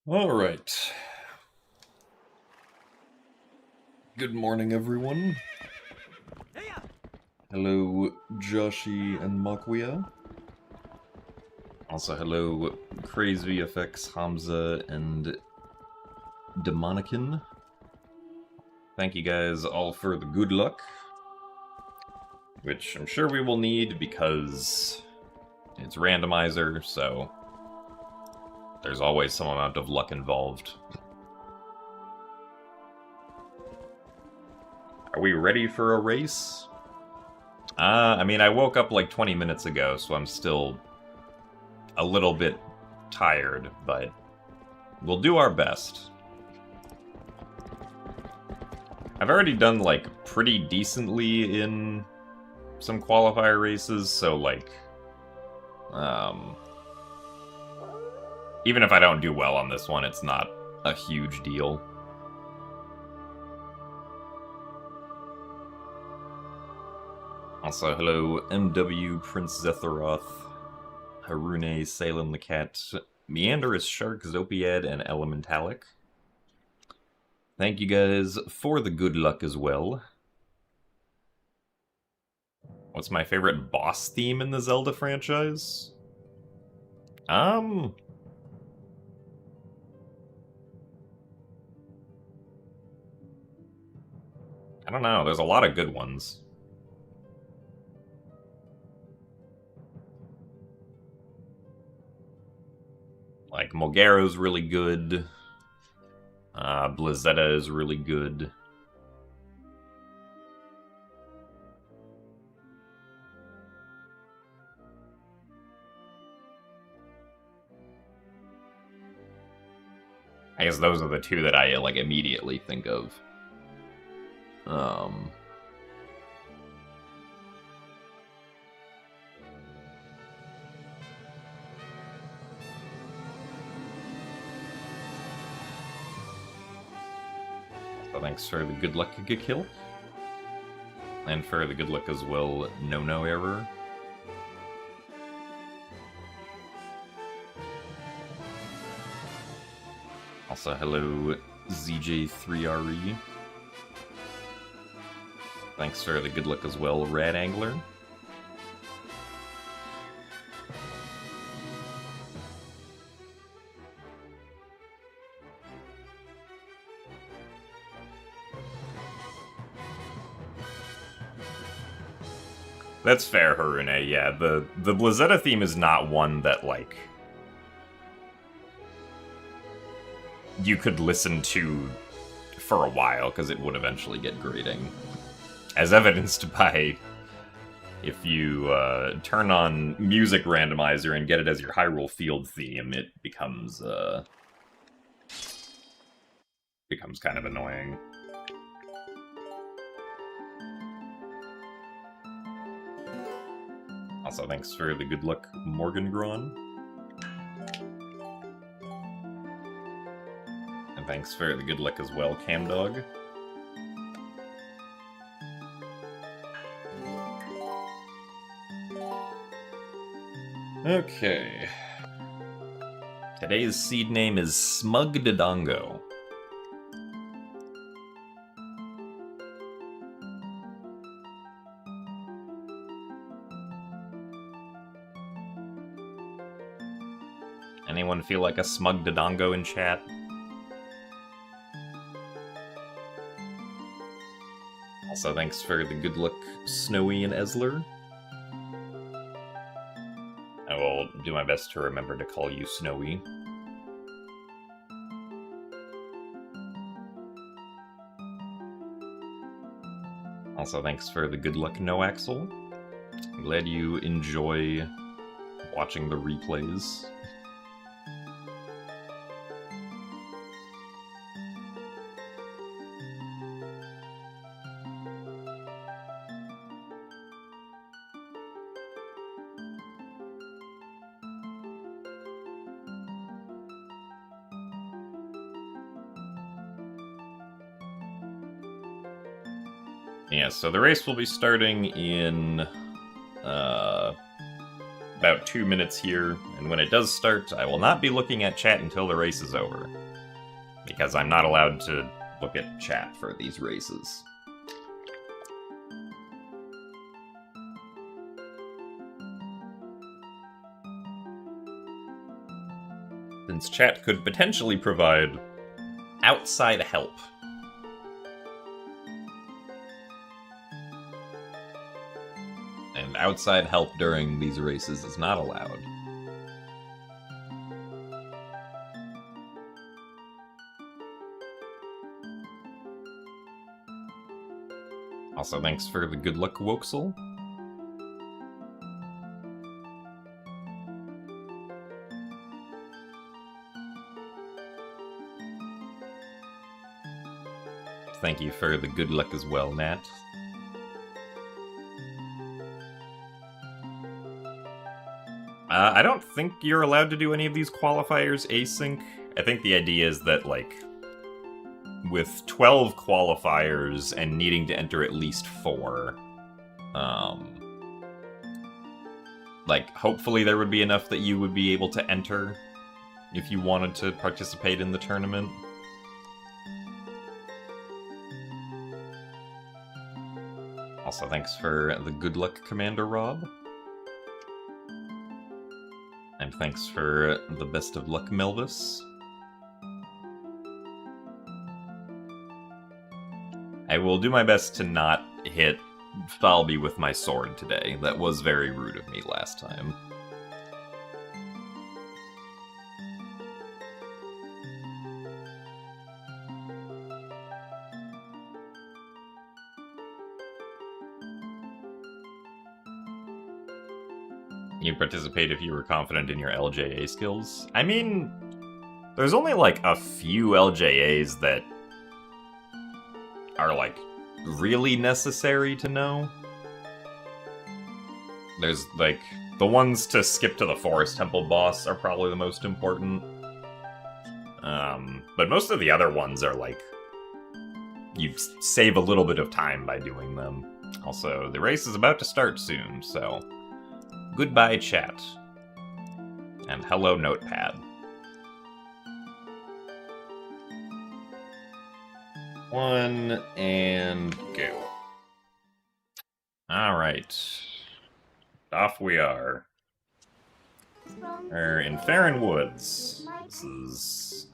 All right. Good morning, everyone. Hello, Joshi and Makuya. Also, hello, Crazy FX, Hamza, and Demonican. Thank you guys all for the good luck, which I'm sure we will need because it's randomizer, so there's always some amount of luck involved. Are we ready for a race? I mean, I woke up like 20 minutes ago, so I'm still a little bit tired, but we'll do our best. I've already done, like, pretty decently in some qualifier races, so, like, even if I don't do well on this one, it's not a huge deal. Also, hello, MW, Prince Zetharoth, Harune, Salem the Cat, Meanderous Shark, Zopiad, and Elementalic. Thank you guys for the good luck as well. What's my favorite boss theme in the Zelda franchise? I don't know, there's a lot of good ones. Like, Mogero's really good. Blizzetta is really good. I guess those are the two that I, like, immediately think of. So thanks for the good luck kill. And for the good luck as well, no error. Also, hello, ZJ3RE. Thanks for the good luck as well, Rad Angler. That's fair, Harune, yeah. The Blizzetta theme is not one that, like, you could listen to for a while, because it would eventually get grating. As evidenced by if you turn on Music Randomizer and get it as your Hyrule Field theme, it becomes kind of annoying. Also, thanks for the good luck, Morgan Gron. And thanks for the good luck as well, Camdog. Okay. Today's seed name is Smugdodongo. Anyone feel like a Smugdodongo in chat? Also, thanks for the good luck, Snowy and Esler. I will do my best to remember to call you Snowy. Also, thanks for the good luck, No Axel. I'm glad you enjoy watching the replays. Yeah, so the race will be starting in, about 2 minutes here, and when it does start, I will not be looking at chat until the race is over. Because I'm not allowed to look at chat for these races. Since chat could potentially provide outside help. And outside help during these races is not allowed. Also, thanks for the good luck, Woksel. Thank you for the good luck as well, Nat. I don't think you're allowed to do any of these qualifiers async. I think the idea is that, like, with 12 qualifiers and needing to enter at least 4, like, hopefully there would be enough that you would be able to enter if you wanted to participate in the tournament. Also, thanks for the good luck, Commander Rob. And thanks for the best of luck, Melvis. I will do my best to not hit Thalby with my sword today. That was very rude of me last time. You'd participate if you were confident in your LJA skills? I mean, there's only like a few LJAs that are like really necessary to know. There's like the ones to skip to the Forest Temple boss are probably the most important. But most of the other ones are like you save a little bit of time by doing them. Also, the race is about to start soon, so goodbye, chat. And hello, Notepad. 1 and go. Alright. Off we are. We're in Farron Woods. This is,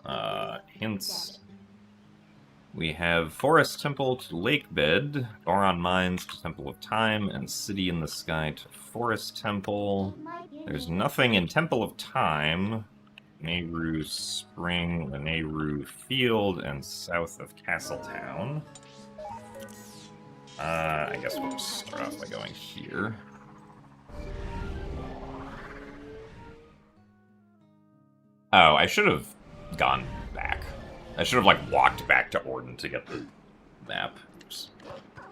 hints. We have Forest Temple to Lakebed, Boron Mines to Temple of Time, and City in the Sky to Forest Temple. There's nothing in Temple of Time, Nehru Spring, the Nehru Field, and south of Castletown. I guess we'll just start off by going here. Oh, I should have gone back. I should have, like, walked back to Orden to get the map. Oops.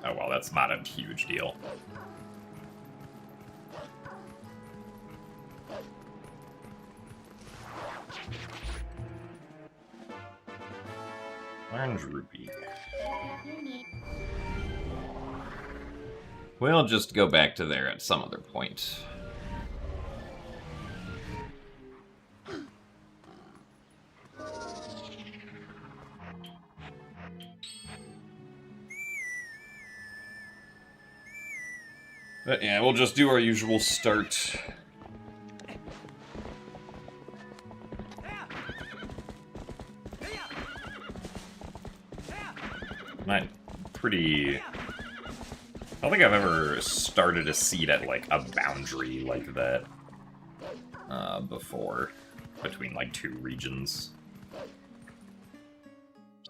Oh, well, that's not a huge deal. Orange Rupee. We'll just go back to there at some other point. But yeah, we'll just do our usual start. Not pretty... I don't think I've ever started a seed at, like, a boundary like that before, between, like, 2 regions.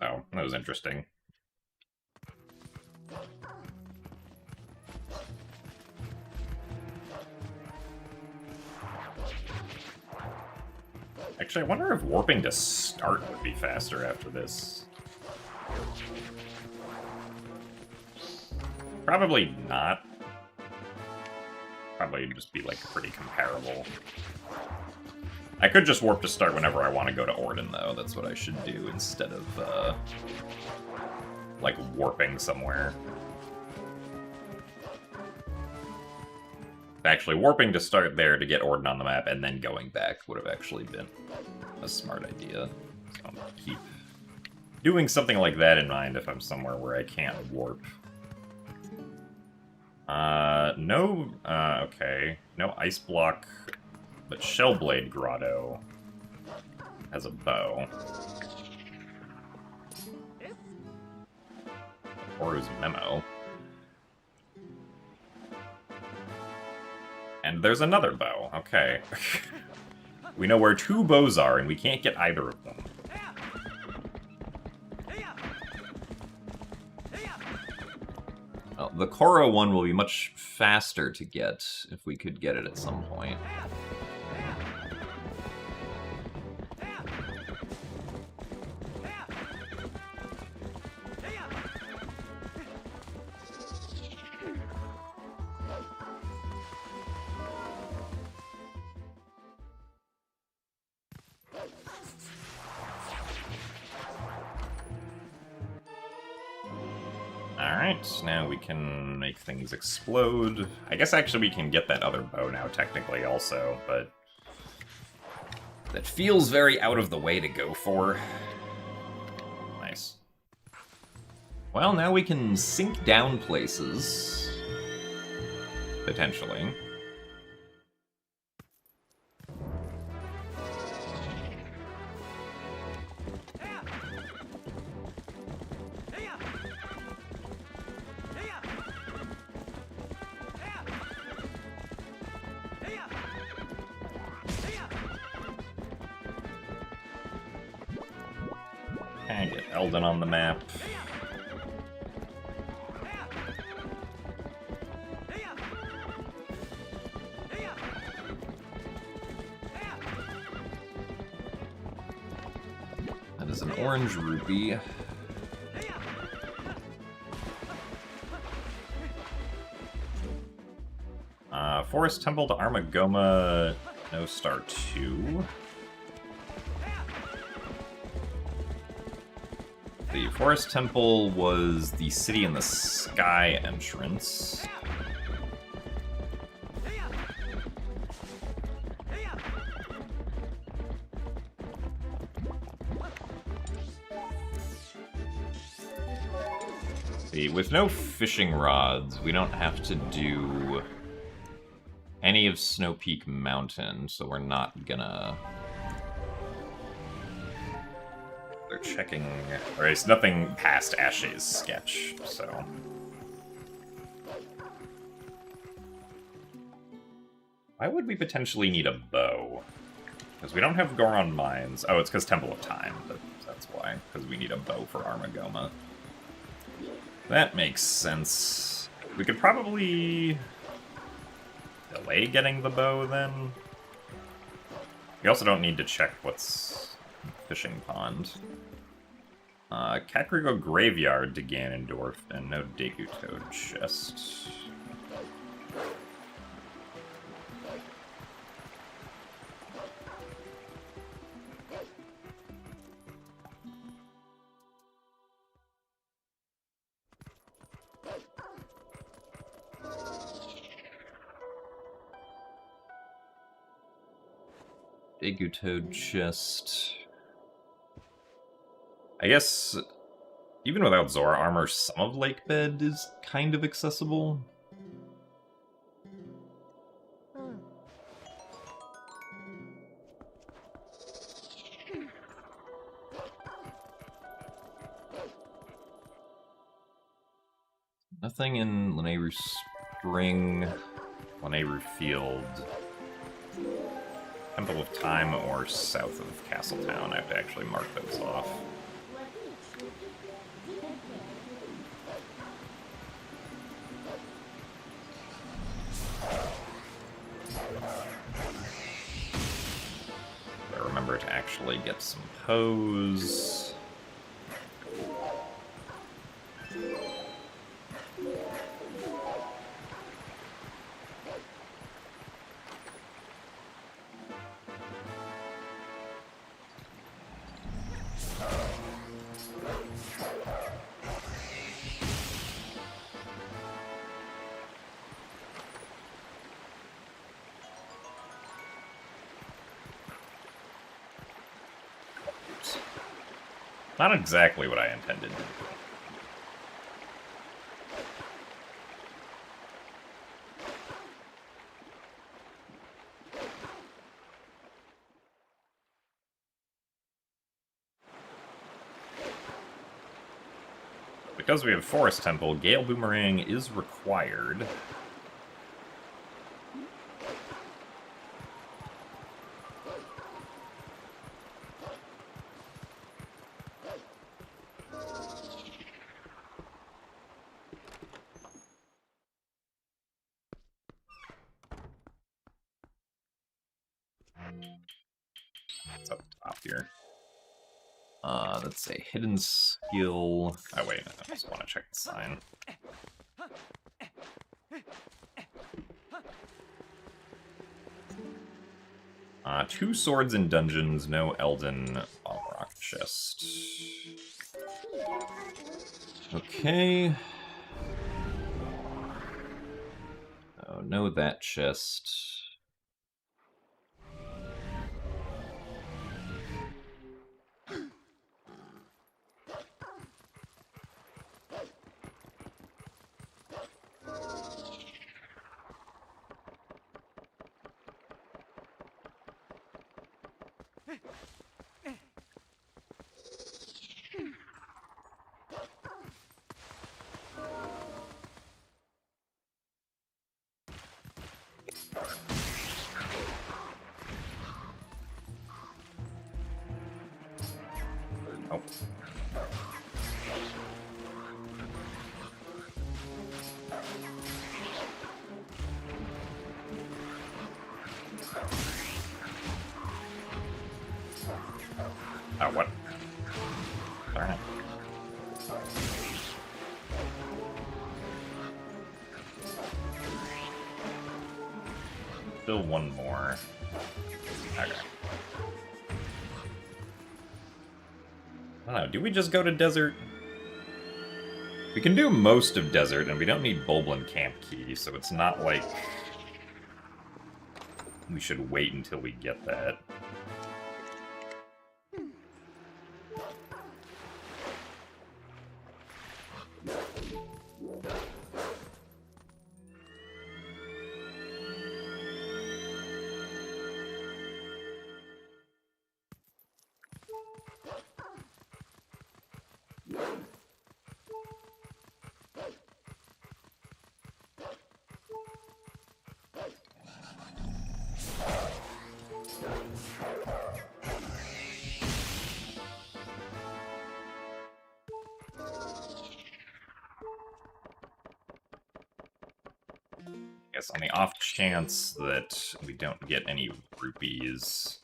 Oh, that was interesting. Actually, I wonder if warping to start would be faster after this. Probably not. Probably just be, like, pretty comparable. I could just warp to start whenever I want to go to Orden, though. That's what I should do instead of, like, warping somewhere. Actually, warping to start there to get Orden on the map and then going back would have actually been a smart idea. So I'm gonna keep doing something like that in mind if I'm somewhere where I can't warp. No, okay. No ice block, but Shellblade Grotto has a bow. Oru's Memo. And there's another bow, okay. We know where 2 bows are, and we can't get either of them. Well, the Korra one will be much faster to get, if we could get it at some point. Alright, now we can make things explode. I guess actually we can get that other bow now, technically, also, but that feels very out of the way to go for. Nice. Well, now we can sink down places. Potentially. And get Eldon on the map. That is an orange rupee. Forest Temple to Armagoma, no star 2. The Forest Temple was the City in the Sky entrance. See, with no fishing rods, we don't have to do any of Snow Peak Mountain, so we're not gonna... They're checking... Or it's nothing past Ashe's sketch, so... Why would we potentially need a bow? Because we don't have Goron Mines. Oh, it's because Temple of Time. That's why. Because we need a bow for Armagoma. That makes sense. We could probably... delay getting the bow, then? We also don't need to check what's Fishing Pond. Kakariko Graveyard to Ganondorf, and no Deku Toad chest. Deku Toad chest. I guess, even without Zora armor, some of Lake Bed is kind of accessible. Nothing in Lanayru Spring, Lanayru Field, Temple of Time, or south of Castletown. I have to actually mark those off. I remember to actually get some pose. Not exactly what I intended. Because we have Forest Temple, Gale Boomerang is required. It's up top here. Let's say hidden skill. Oh wait, I just want to check the sign. Two swords in dungeons, no Elden Rock chest. Okay. Oh, no, that chest. Oh. Oh, what? Darn it. Still one more. Okay. I don't know, do we just go to desert? We can do most of desert, and we don't need Bulblin Camp Key, so it's not like we should wait until we get that. I guess on the off chance that we don't get any rupees.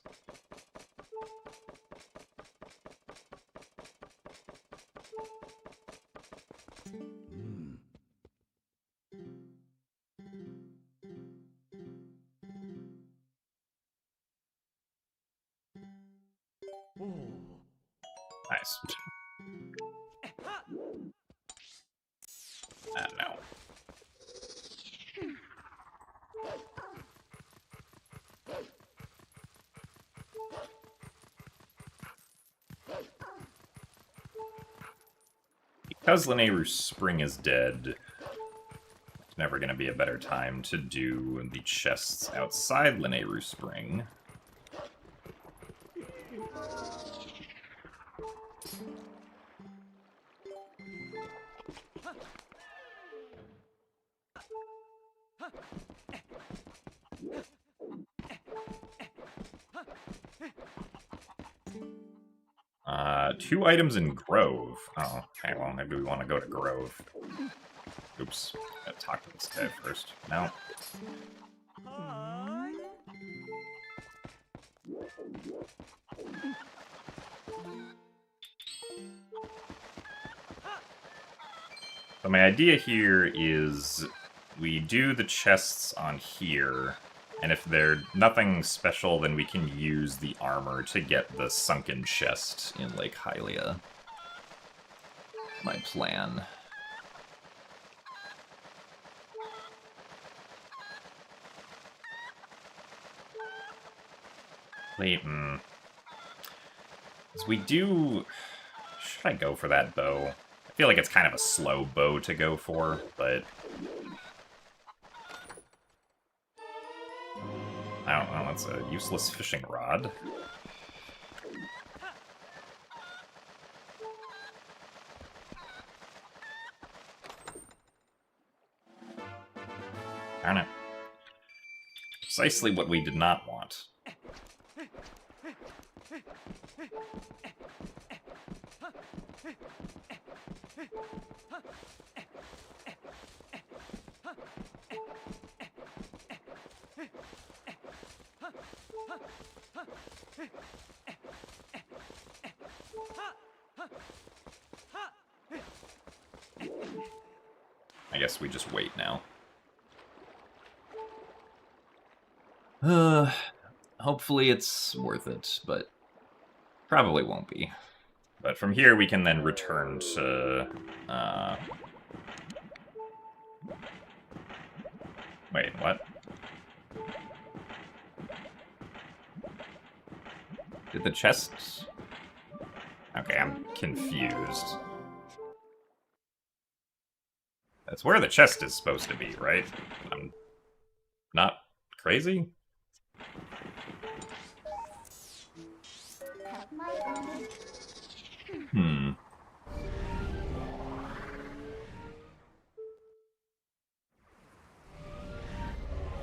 Nice. No. Because Linnea Spring is dead, it's never going to be a better time to do the chests outside Linnea Spring. Two items in Grove. Oh, okay, well, maybe we want to go to Grove. Oops, gotta talk to this guy first. No. So my idea here is we do the chests on here, and if they're nothing special, then we can use the armor to get the sunken chest in Lake Hylia. My plan. Wait, Because we do... Should I go for that bow? I feel like it's kind of a slow bow to go for, but... I don't know, that's a useless fishing rod. Darn it. Precisely what we did not want. I guess we just wait now. Hopefully it's worth it, but probably won't be. But from here we can then return to, wait, what? Did the chest... Okay, I'm confused. That's where the chest is supposed to be, right? I'm not crazy?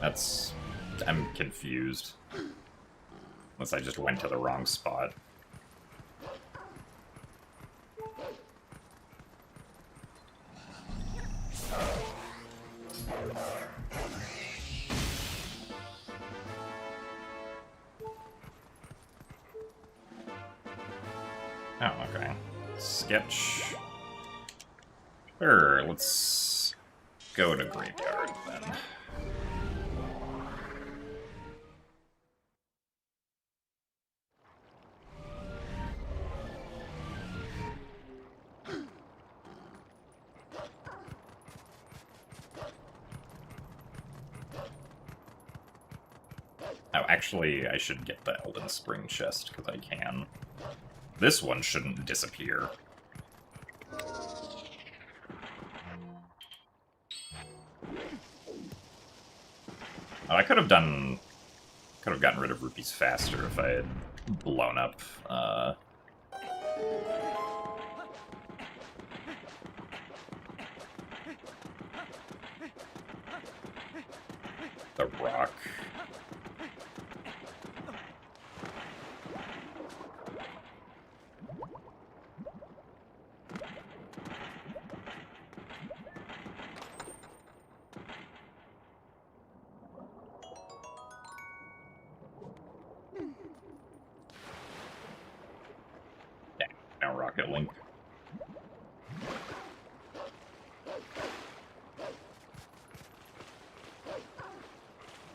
That's... I'm confused. Unless I just went to the wrong spot. Oh, okay. Sketch. Sure, let's go to Graveyard, then. Oh, actually, I should get the Elden Spring chest, because I can. This one shouldn't disappear. Oh, I could have gotten rid of rupees faster if I had blown up, the rock. Now Rocket Link.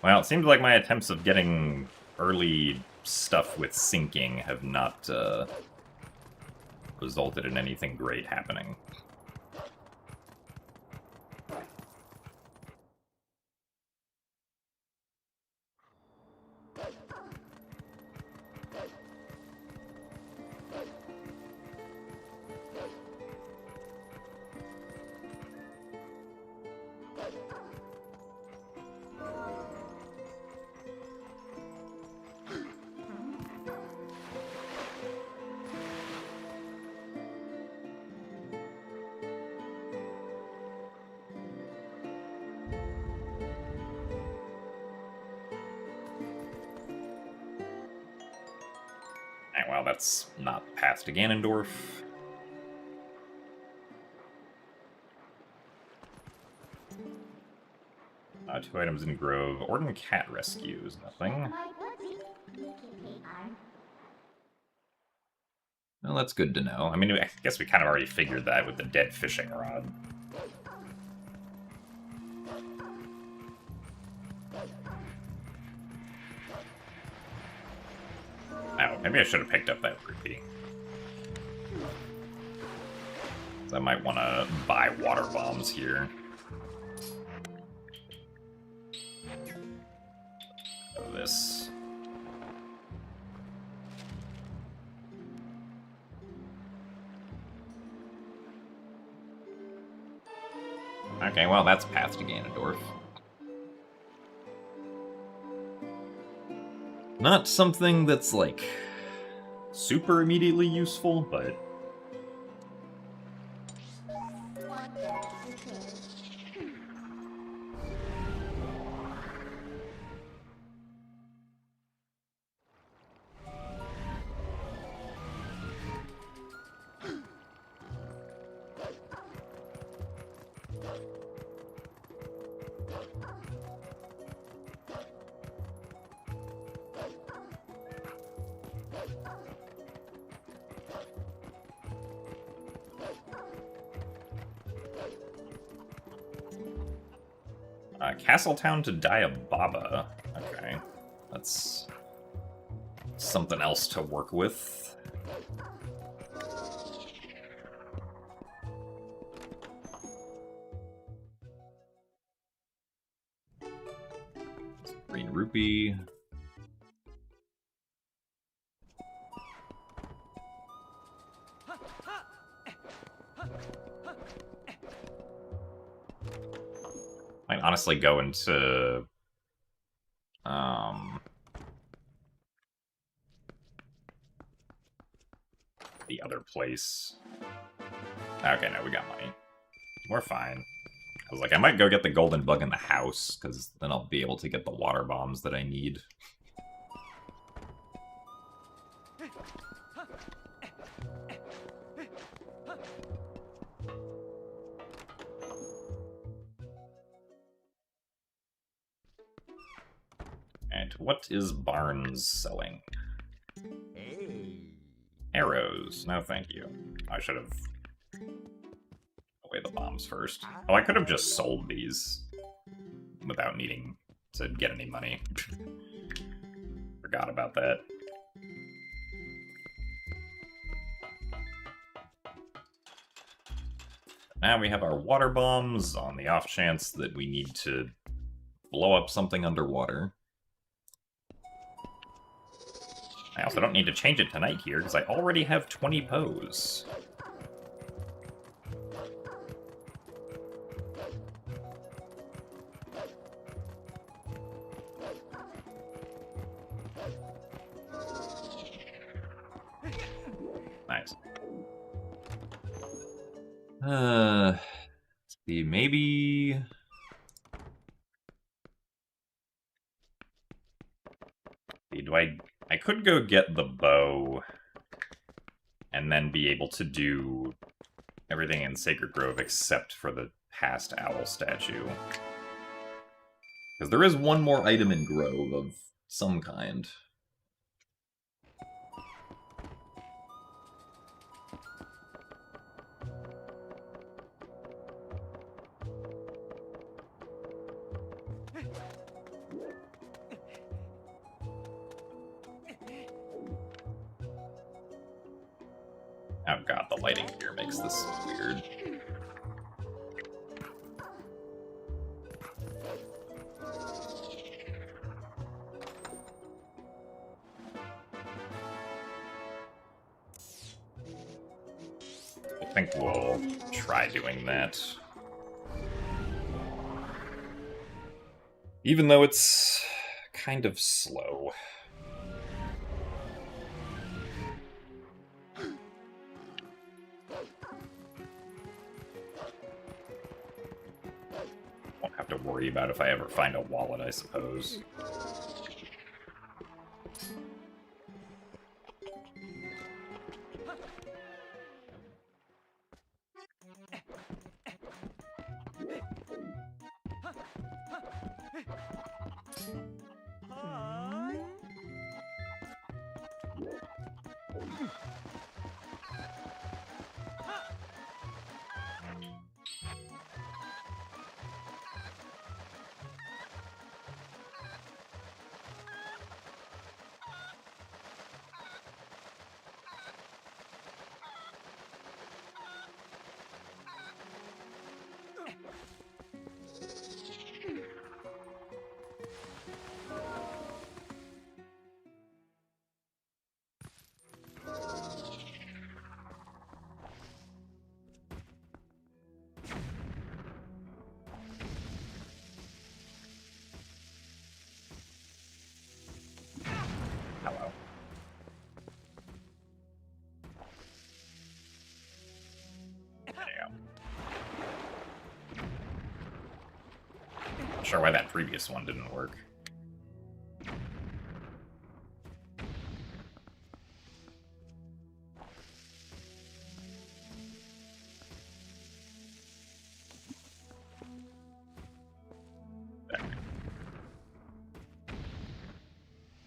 Well, it seems like my attempts of getting early stuff with syncing have not resulted in anything great happening. Well, that's not the path to Ganondorf. Two items in Grove. Orden Cat Rescues. Nothing. Well, that's good to know. I mean, I guess we kind of already figured that with the dead fishing rod. Oh, maybe I should have picked up that rupee. I might want to buy water bombs here. This. Okay, well, that's path to Ganondorf. Not something that's, like, super immediately useful, but... Castletown to Diababa. Okay. That's something else to work with. Green Rupee. Might honestly go into the other place. Okay, no, we got money. We're fine. I was like, I might go get the golden bug in the house, because then I'll be able to get the water bombs that I need. And what is Barnes selling? Hey. Arrows. No, thank you. I should have away the bombs first. Oh, I could have just sold these without needing to get any money. Forgot about that. Now we have our water bombs on the off chance that we need to blow up something underwater. I also don't need to change it tonight here, because I already have 20 pose. Nice. Let's see, maybe... I could go get the bow and then be able to do everything in Sacred Grove except for the past owl statue. Because there is one more item in Grove of some kind. Oh god, the lighting here makes this weird. I think we'll try doing that. Even though it's kind of slow. Won't have to worry about if I ever find a wallet, I suppose. Not sure why that previous one didn't work.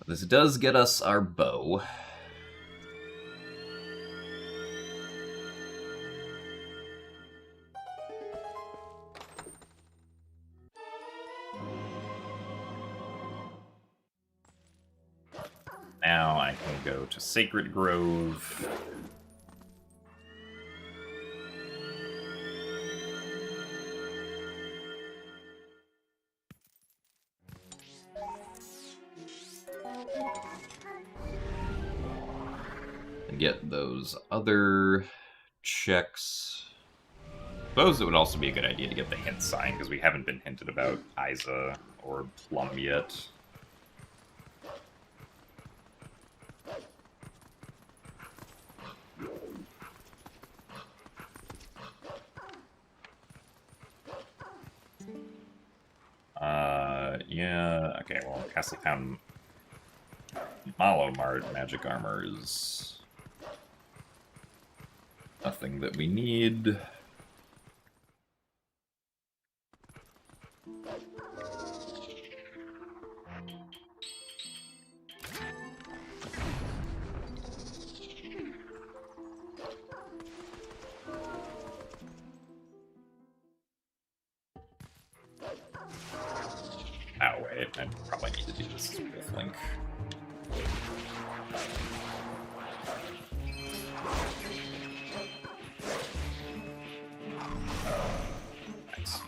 This does get us our bow. Now I can go to Sacred Grove. And get those other checks. I suppose it would also be a good idea to get the hint sign, because we haven't been hinted about Isa or Plum yet. Yeah, okay, well, Castletown Malo Mart magic armor is nothing that we need. Oh, wait, I probably need to do this with Link. Nice.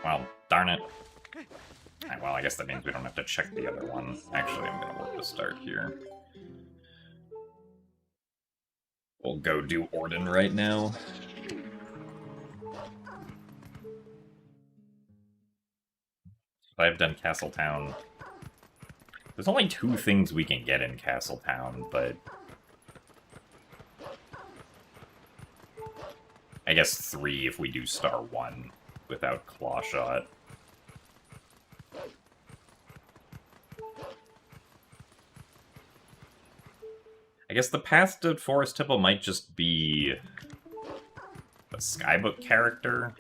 Well, darn it. Well, I guess that means we don't have to check the other one. Actually, I'm going to work the start here. We'll go do Orden right now. I've done Castletown. There's only 2 things we can get in Castletown, but I guess 3 if we do Star 1 without Claw Shot. I guess the path to Forest Temple might just be a Skybook character,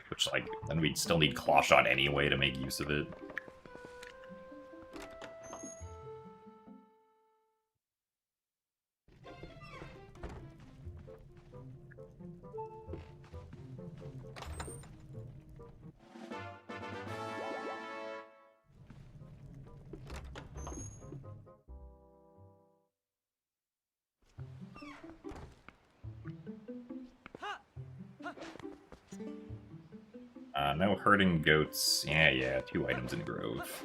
which, like, then we'd still need Claw Shot anyway to make use of it. No herding goats. Yeah, 2 items in Grove.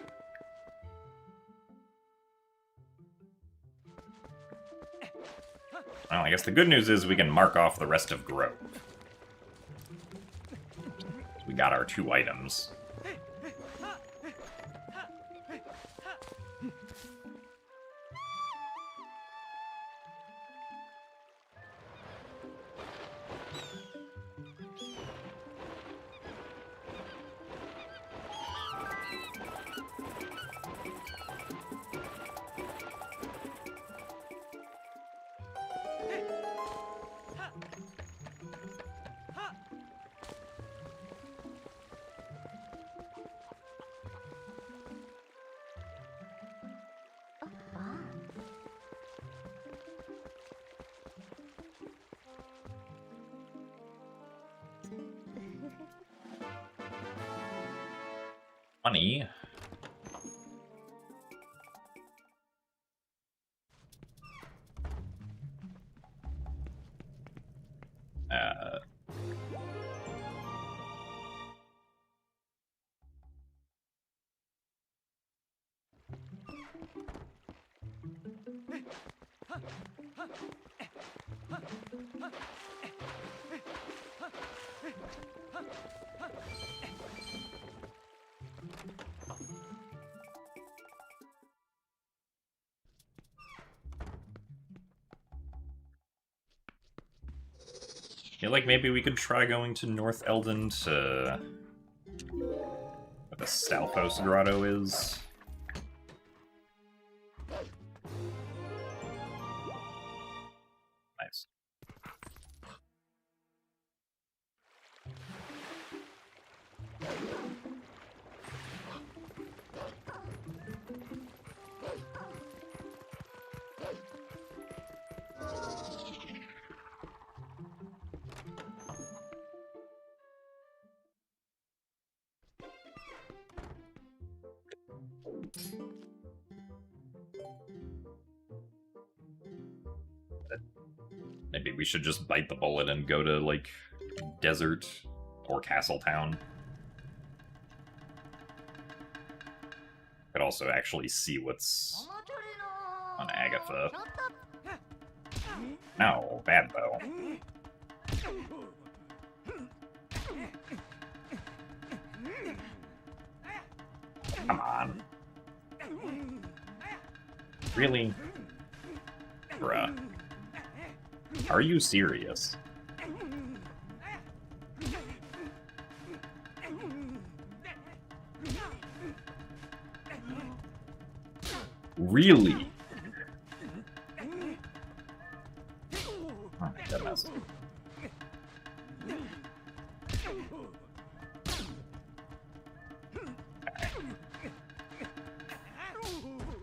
Well, I guess the good news is we can mark off the rest of Grove. We got our 2 items. Money. I feel like maybe we could try going to North Eldon to... where the Stalfos Grotto is. Nice. Maybe we should just bite the bullet and go to, like, Desert or Castletown. Could also actually see what's on Agatha. No, bad though. Come on. Really? Bruh. Are you serious? Really? Oh my goodness.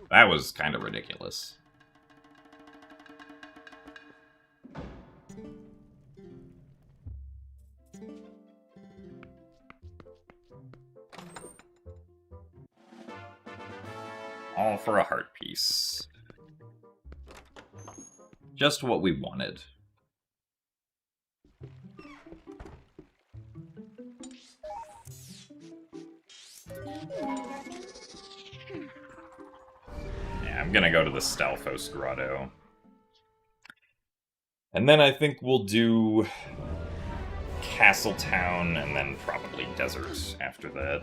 That was kind of ridiculous. All for a heart piece. Just what we wanted. Yeah, I'm gonna go to the Stalfos Grotto. And then I think we'll do Castletown and then probably Desert after that.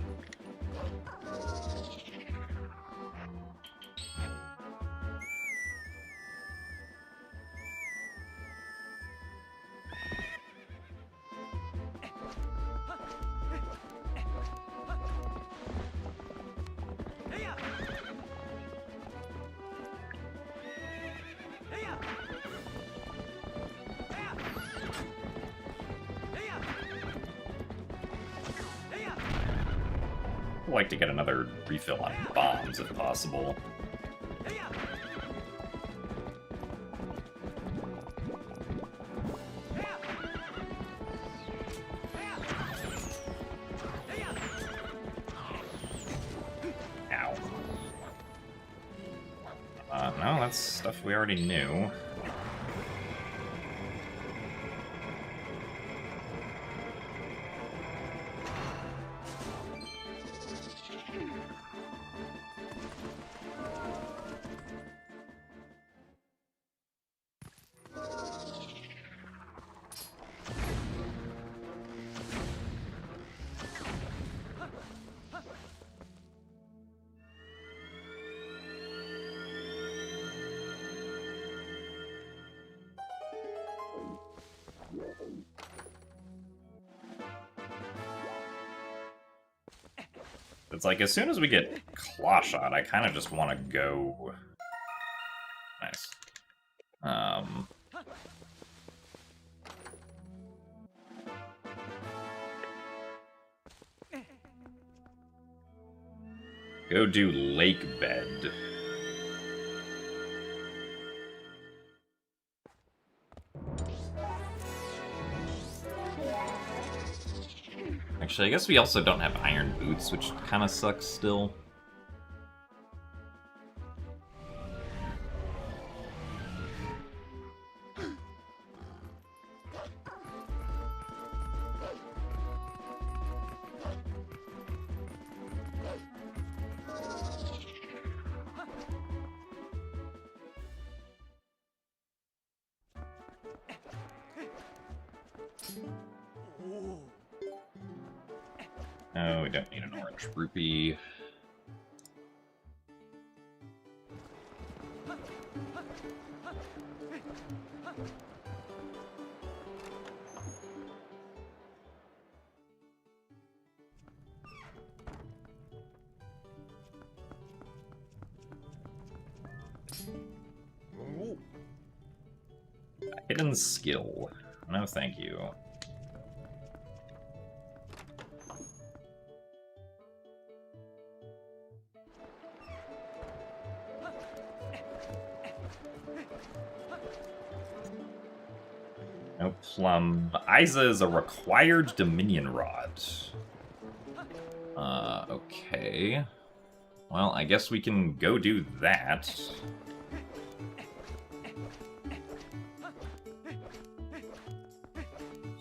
I'd like to get another refill on bombs if possible. Ow. No, that's stuff we already knew. It's like, as soon as we get Claw Shot, I kind of just want to go... Nice. Go do Lake Bed. Actually, I guess we also don't have Iron Boots, which kind of sucks still. No, we don't need an orange rupee. Hidden skill. No, thank you. No plum. Isa is a required Dominion Rod. Okay. Well, I guess we can go do that.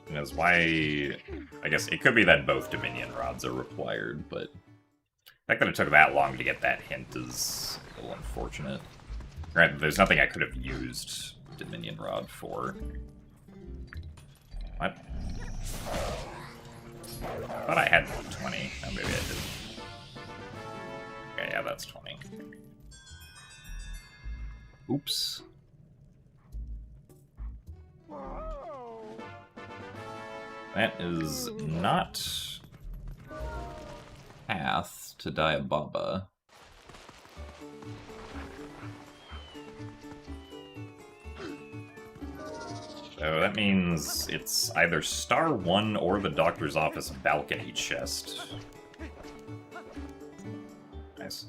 Because why... I guess it could be that both Dominion Rods are required, but... The fact that it took that long to get that hint is a little unfortunate. Granted, there's nothing I could have used Dominion Rod for. What? I thought I had 20. Oh, maybe I didn't. Okay, yeah, that's 20. Oops. That is not path to Diababa. So that means it's either Star 1 or the doctor's office balcony chest. Nice.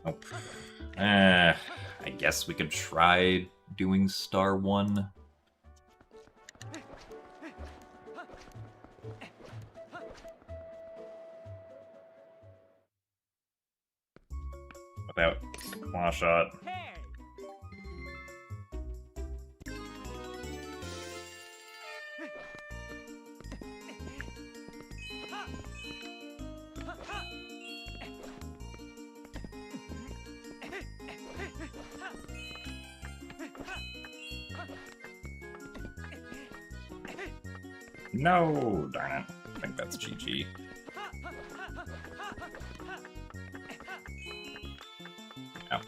Oh. I guess we could try doing Star 1. Without claw shot. No, darn it. I think that's GG. Oh.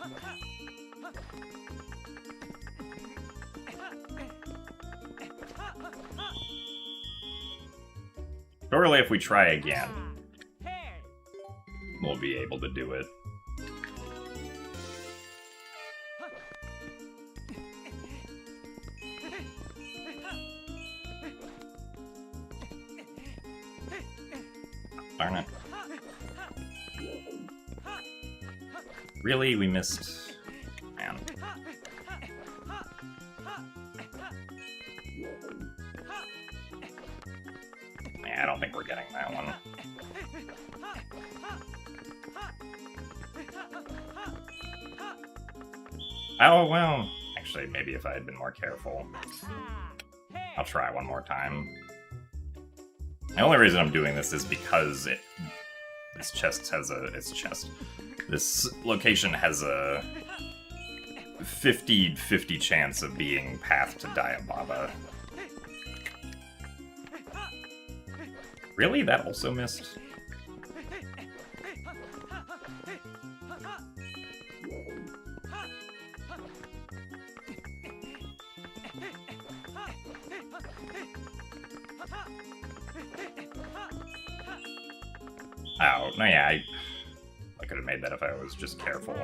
Surely if we try again, we'll be able to do it. Darn it. Really? We missed... Man. Yeah, I don't think we're getting that one. Oh, well... Actually, maybe if I had been more careful. I'll try one more time. The only reason I'm doing this is because this chest has a... It's a chest. This location has a 50-50 chance of being path to Diababa. Really? That also missed? Oh, no, yeah, I could have made that if I was just careful.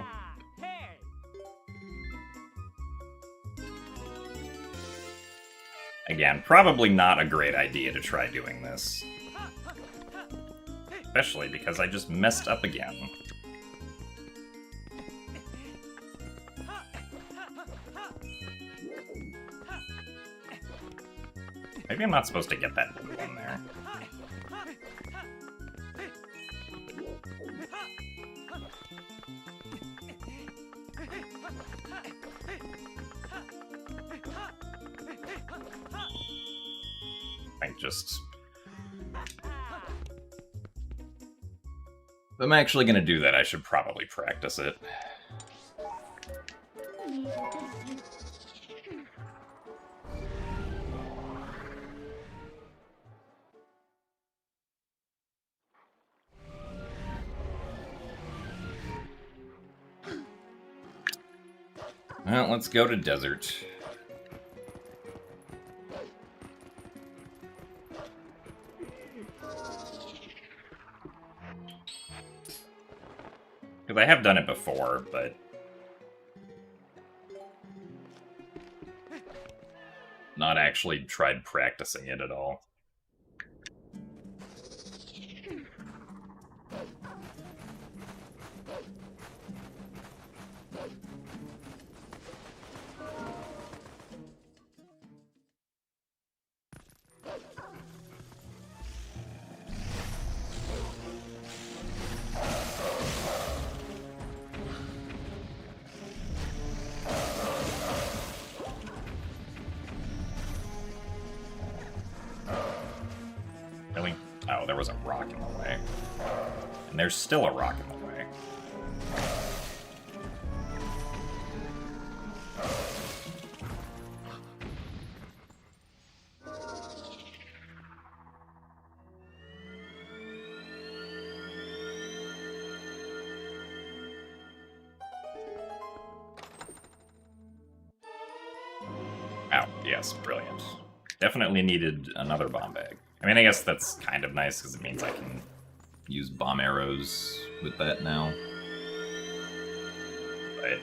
Again, probably not a great idea to try doing this. Especially because I just messed up again. Maybe I'm not supposed to get that blue one there. If I'm actually gonna do that, I should probably practice it. Well, let's go to desert. Because I have done it before, but not actually tried practicing it at all. Really? Oh, there was a rock in the way. And there's still a rock in the way. Oh, yes, brilliant. Definitely needed another bomb bag. I mean, I guess that's kind of nice because it means I can use bomb arrows with that now. But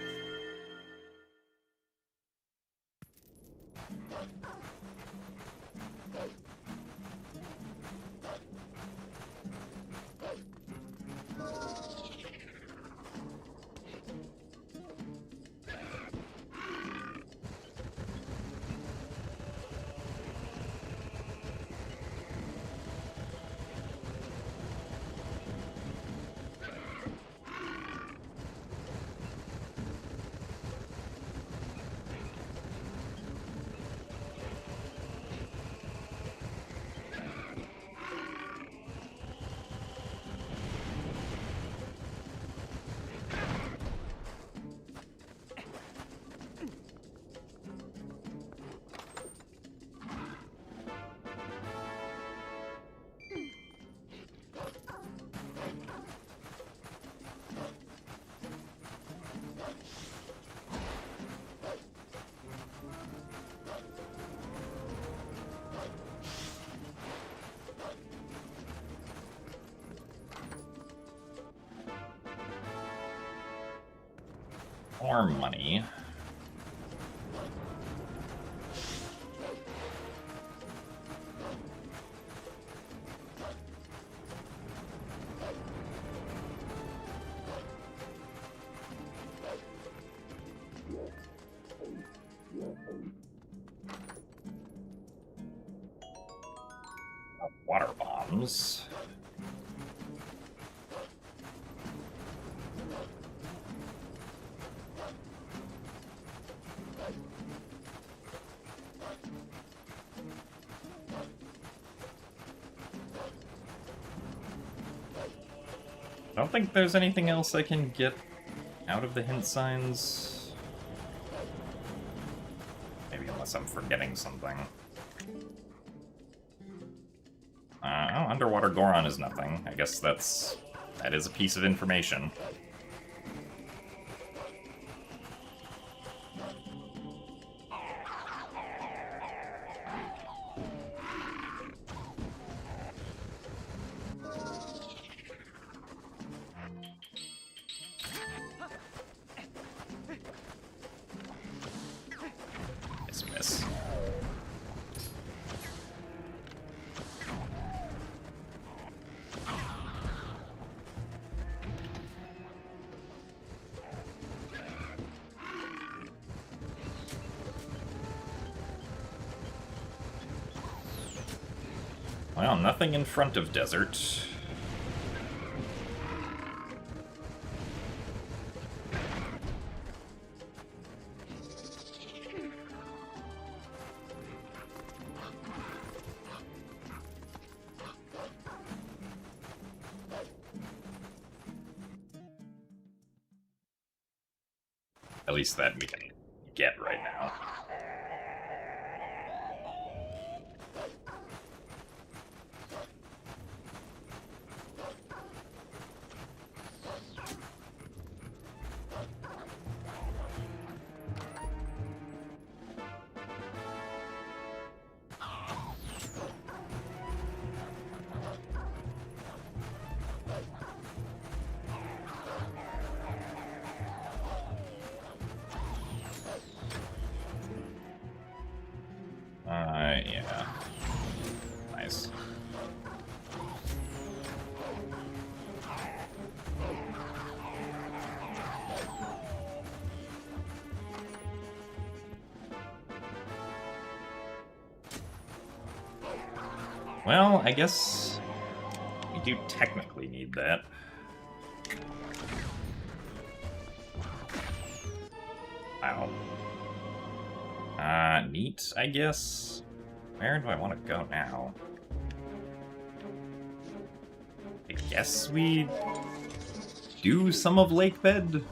more money. Water bombs. I don't think there's anything else I can get out of the hint signs. Maybe unless I'm forgetting something. Oh, underwater Goron is nothing. I guess that is a piece of information. Miss. Well, nothing in front of desert. At least that we can get right now. Yeah. Nice. Well, I guess we do technically need that. Wow. Neat, I guess. Where do I want to go now? I guess we do some of Lake Bed.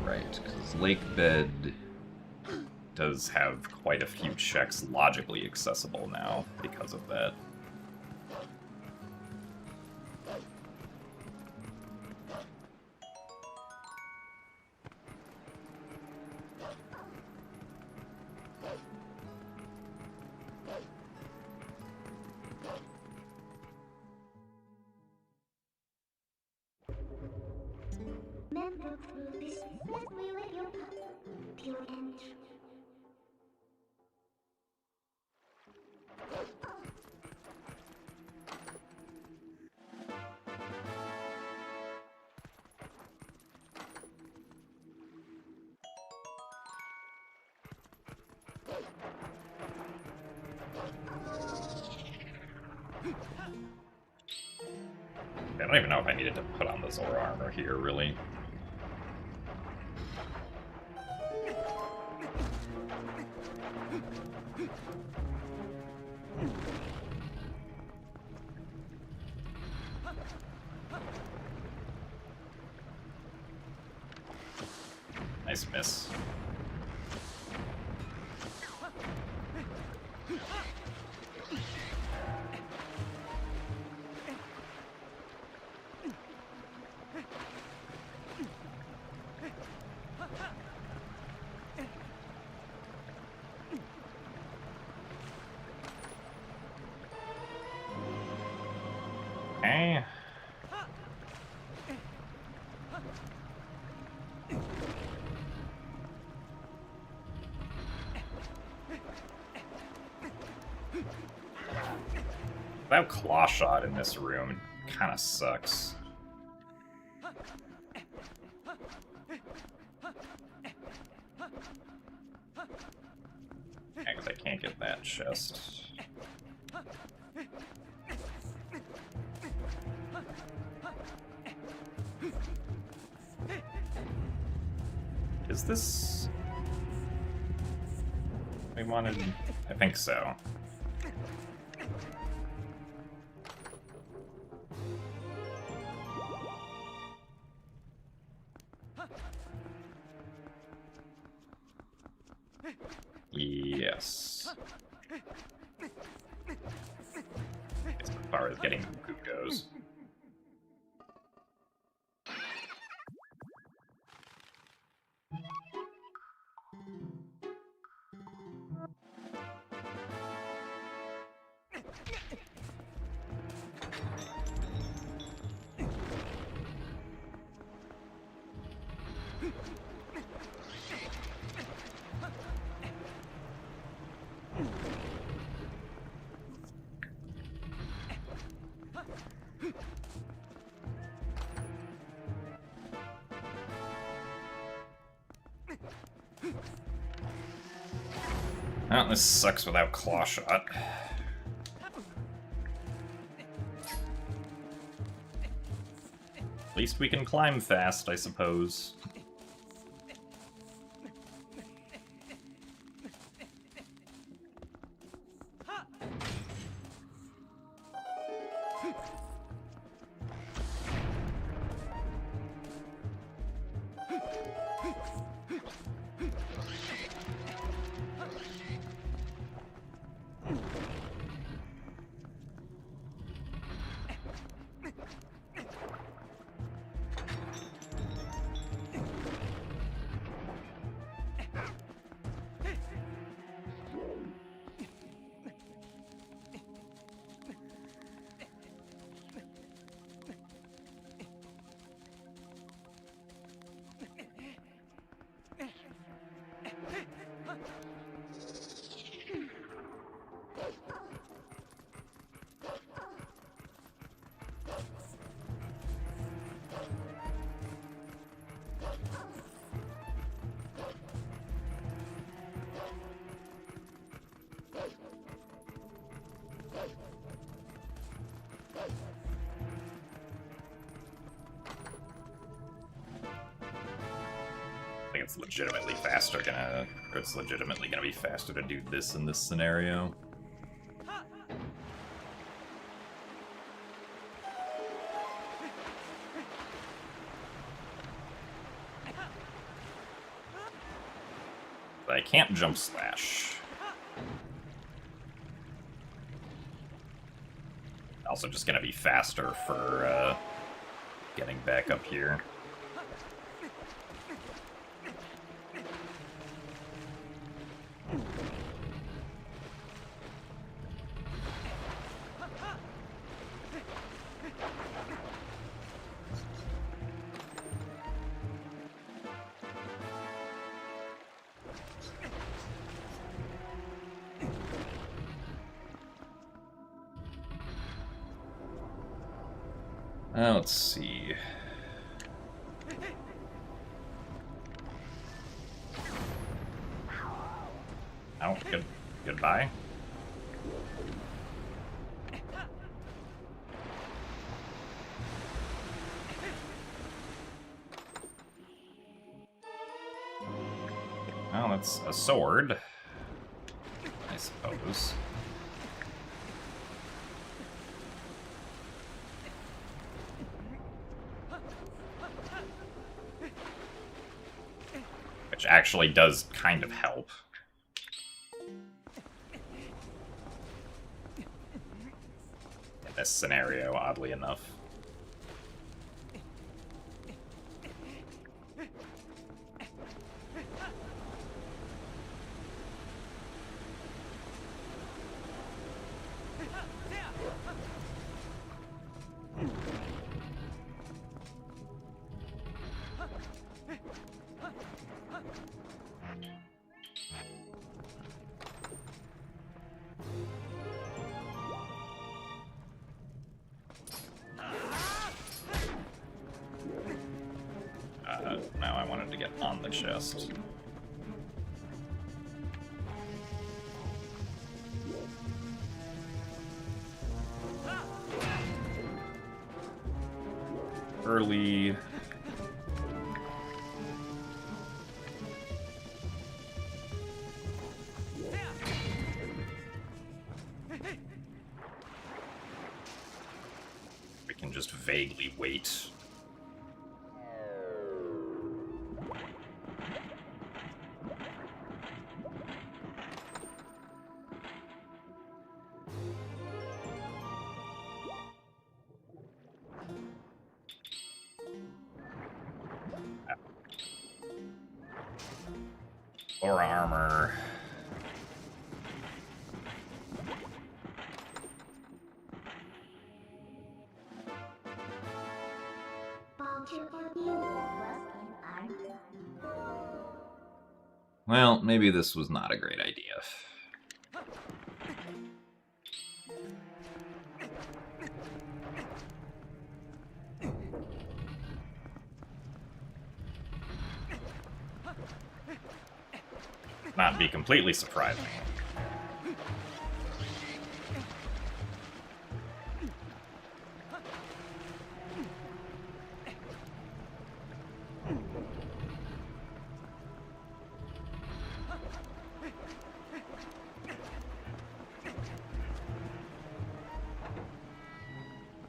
Right, because Lake Bed does have quite a few checks logically accessible now because of that. Member through this will let your path till end. I don't even know if I needed to put on the Zora armor here, really. Nice miss. Okay. That claw shot in this room kind of sucks. Yeah, 'cause I can't get that chest. Is this... we wanted... I think so. Yes. As far as getting Goop goes. Oh, this sucks without claw shot. At least we can climb fast, I suppose. it's legitimately gonna be faster to do this in this scenario. But I can't jump slash. Also just gonna be faster for getting back up here. Let's see. Oh, goodbye. Well, that's a sword, I suppose. Which actually does kind of help. In this scenario, oddly enough. Now I wanted to get on the chest. Early. We can just vaguely wait. Or armor. Well, maybe this was not a great idea. Not be completely surprising.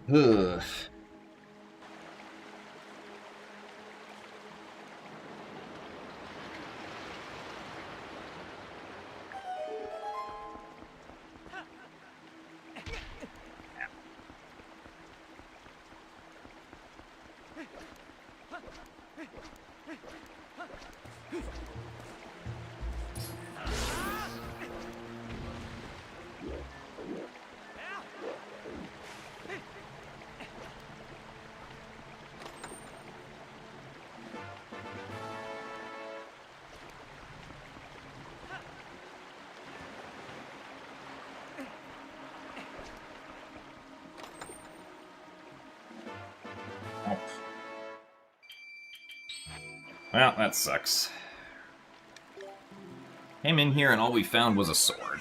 Ugh. Well, that sucks. Came in here and all we found was a sword.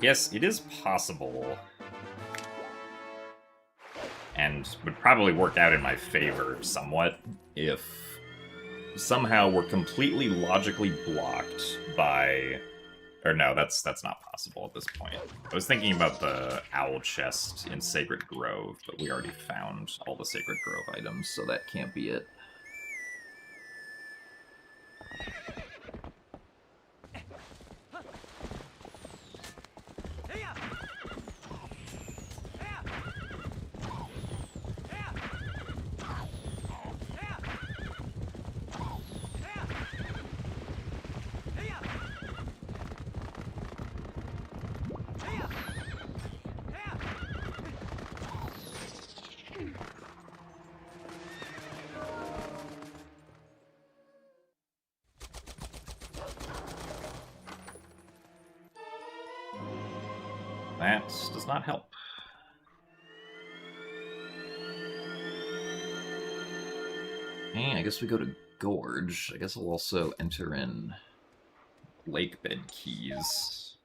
guess it is possible, and would probably work out in my favor somewhat, if somehow we're completely logically blocked by... Or no, that's not possible at this point. I was thinking about the owl chest in Sacred Grove, but we already found all the Sacred Grove items, so that can't be it. That does not help. Okay, I guess we go to Gorge. I guess I'll also enter in Lakebed keys.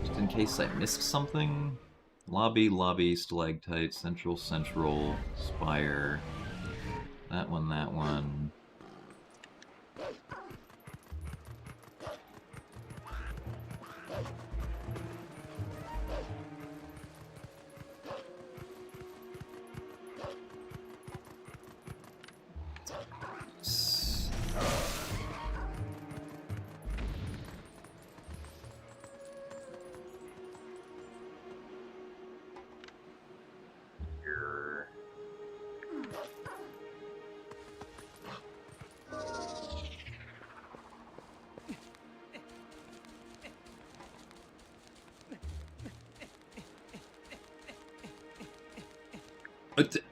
Just in case I missed something. Lobby, lobby, stalactite, central, central, spire. That one, that one.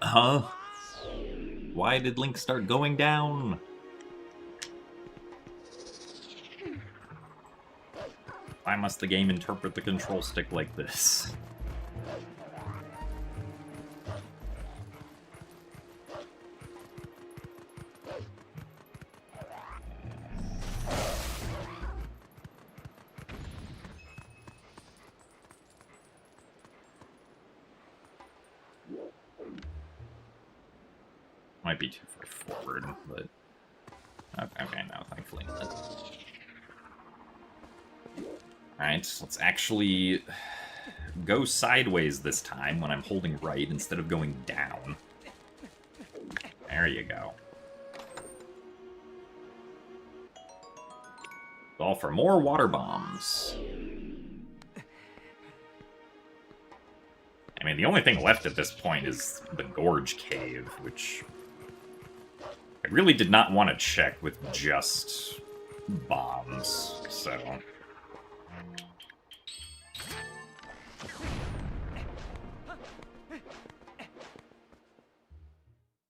Huh? Why did Link start going down? Why must the game interpret the control stick like this? Might be too far forward, but... Okay, no, thankfully not. Alright, let's actually go sideways this time when I'm holding right instead of going down. There you go. All for more water bombs. I mean, the only thing left at this point is the Gorge Cave, which I really did not want to check with just bombs, so...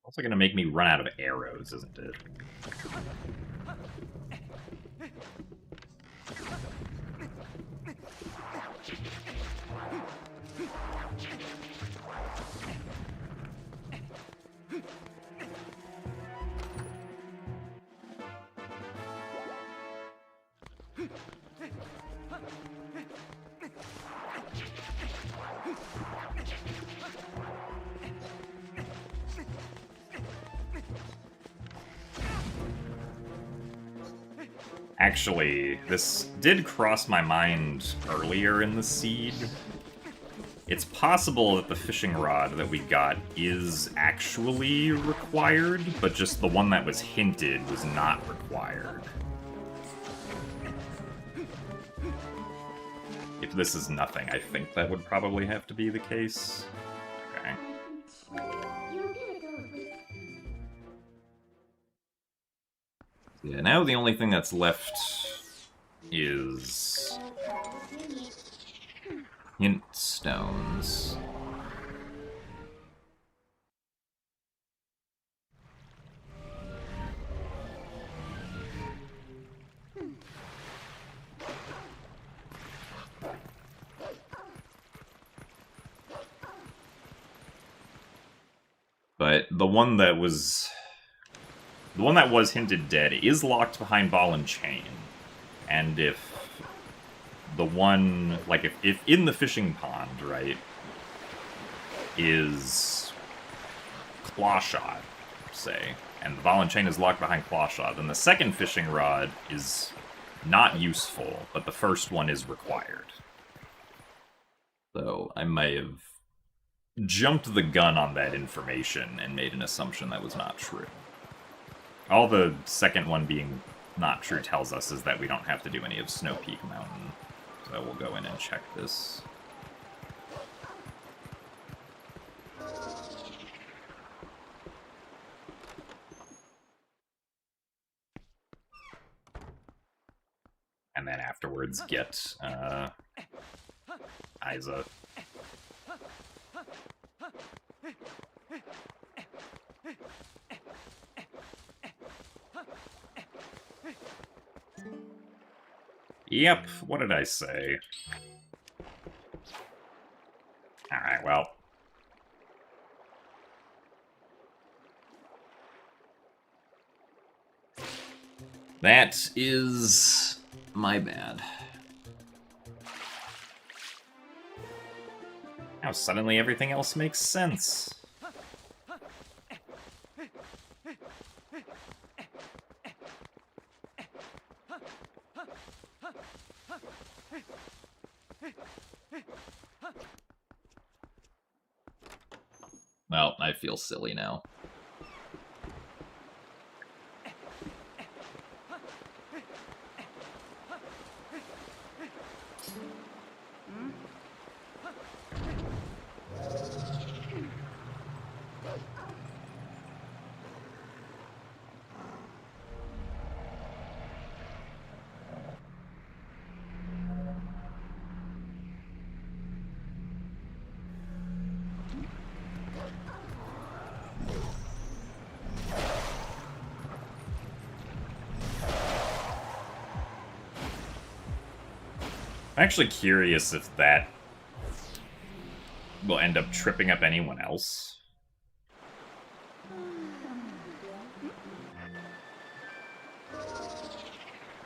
Also gonna make me run out of arrows, isn't it? Actually, this did cross my mind earlier in the seed. It's possible that the fishing rod that we got is actually required, but just the one that was hinted was not required. If this is nothing, I think that would probably have to be the case. Okay. Yeah, now the only thing that's left is hint stones. But the one that was hinted dead is locked behind ball and chain. And if one, like, if in the fishing pond, right, is claw shot, say, and the ball and chain is locked behind claw shot, then the second fishing rod is not useful, but the first one is required. So I may have jumped the gun on that information and made an assumption that was not true. All the second one being not true tells us is that we don't have to do any of Snow Peak Mountain. So we'll go in and check this. And then afterwards get Isa. Yep, what did I say? Alright, well. That is my bad. Now suddenly everything else makes sense. Well, I feel silly now. I'm actually curious if that will end up tripping up anyone else.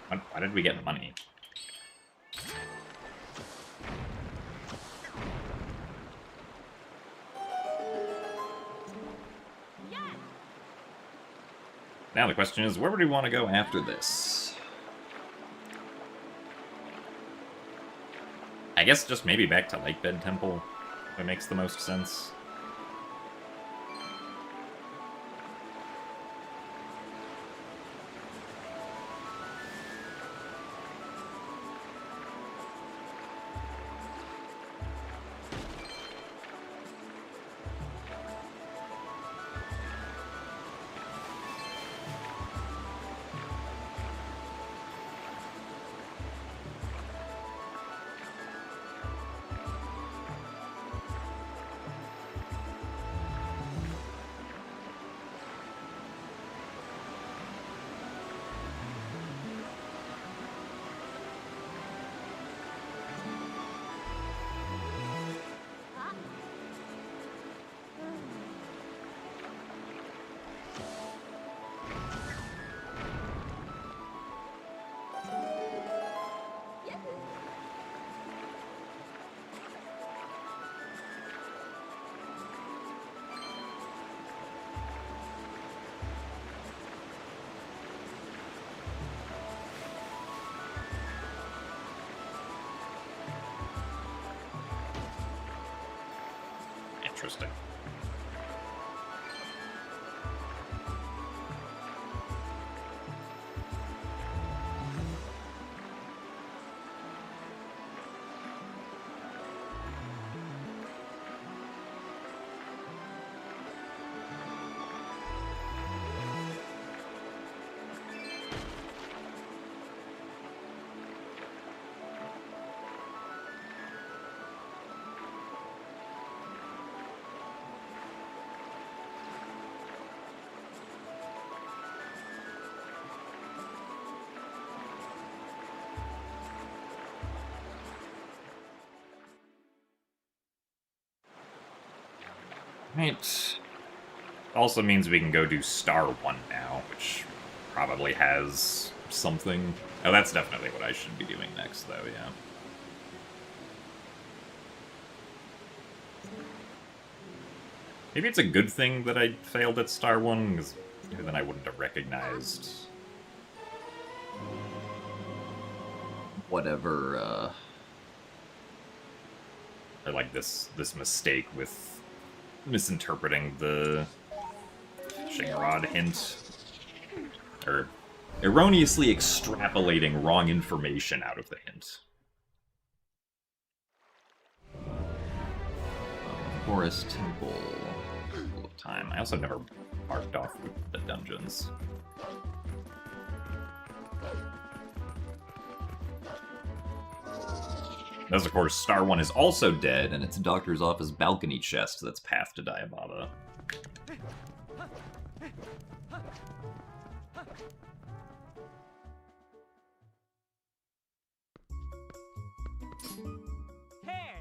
Why did we get money? Now the question is, where would we want to go after this? I guess just maybe back to Lakebed Temple, if it makes the most sense. Interesting. Right. Also means we can go do Star 1 now, which probably has something. Oh, that's definitely what I should be doing next, though, yeah. Maybe it's a good thing that I failed at Star 1, because then I wouldn't have recognized whatever, or like this mistake with misinterpreting the Shingrod hint, or erroneously extrapolating wrong information out of the hint. Forest Temple. Full of time. I also never marked off the dungeons. Thus, of course, Star 1 is also dead, and it's a doctor's office balcony chest that's path to Diababa. Hey!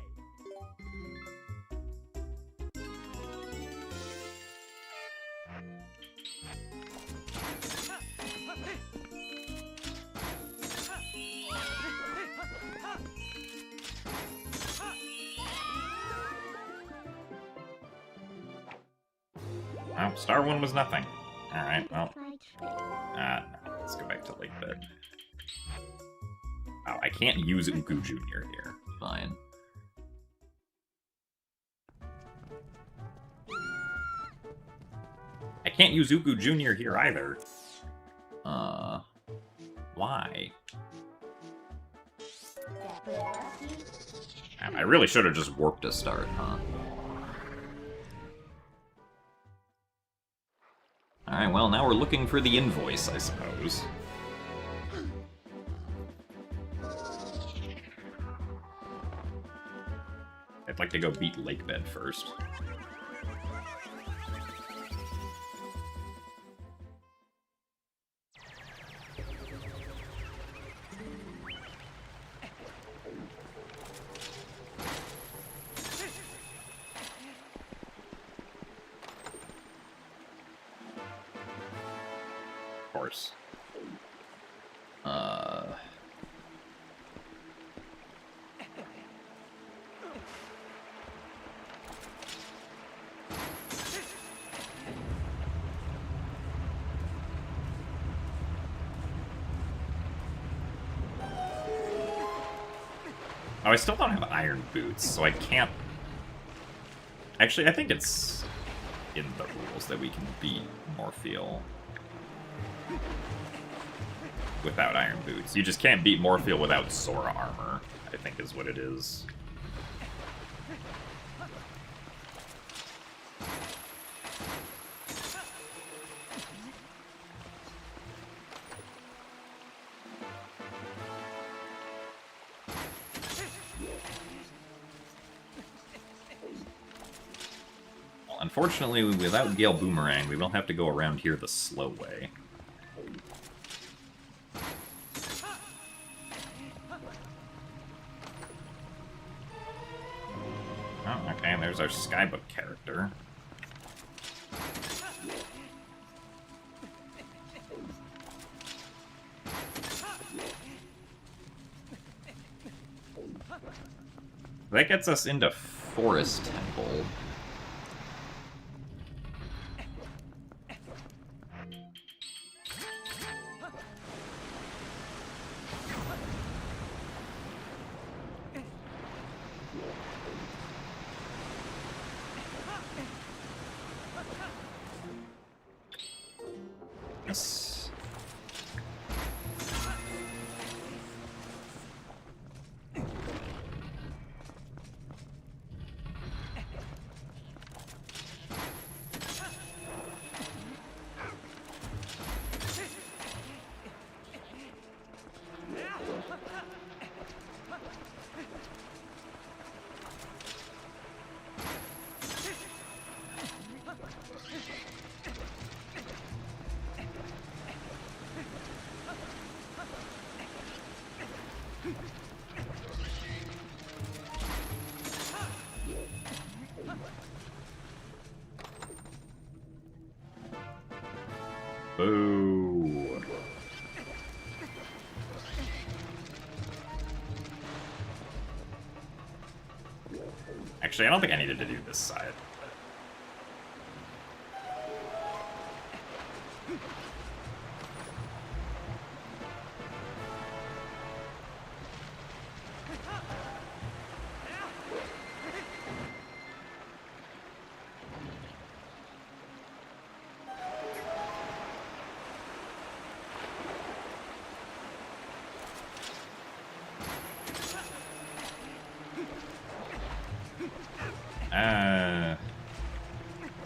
Well, Star 1 was nothing. Alright, well, My no, let's go back to Lake Bed. Oh, I can't use Uku Jr. here. Fine. I can't use Uku Jr. here either. Why? I really should have just warped a start, huh? Alright, well, now we're looking for the invoice, I suppose. I'd like to go beat Lakebed first. Of course. Oh, I still don't have iron boots, so I can't... Actually, I think it's in the rules that we can beat Morpheal without iron boots. You just can't beat Morpheal without Sora armor, I think is what it is. Unfortunately, without Gale Boomerang, we will have to go around here the slow way. Oh, okay, there's our Skybook character. That gets us into Forest Temple. Yes. Boo. Actually, I don't think I needed to do this side.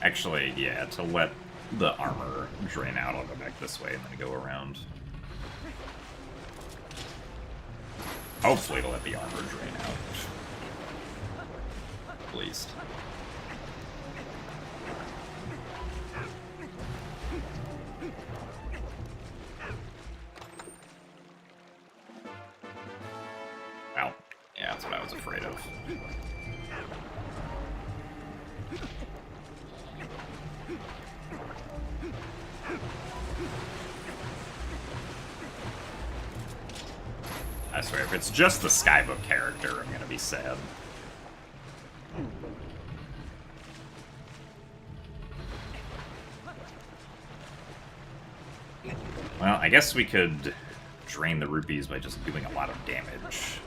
Actually, yeah, to let the armor drain out, I'll go back this way and then go around. Hopefully to let the armor drain out. At least. Well, yeah, that's what I was afraid of. I swear, if it's just the Skybook character, I'm gonna be sad. Well, I guess we could drain the rupees by just doing a lot of damage.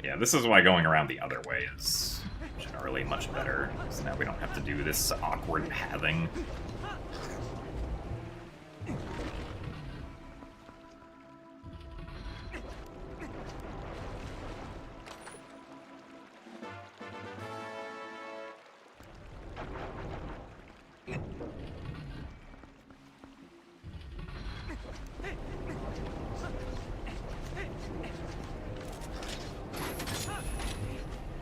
Yeah, this is why going around the other way is generally much better, so now we don't have to do this awkward pathing.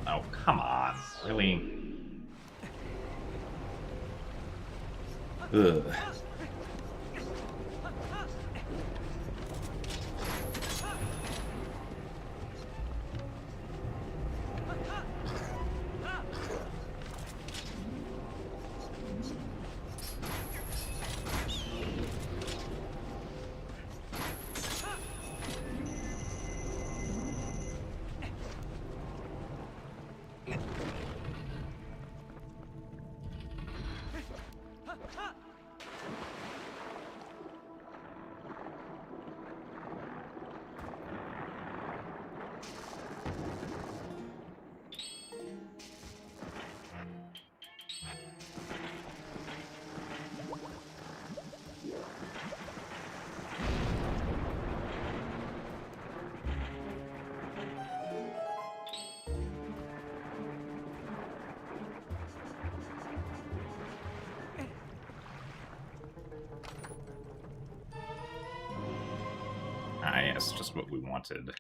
Oh, come on. Really? Ugh. Ah, yes, just what we wanted.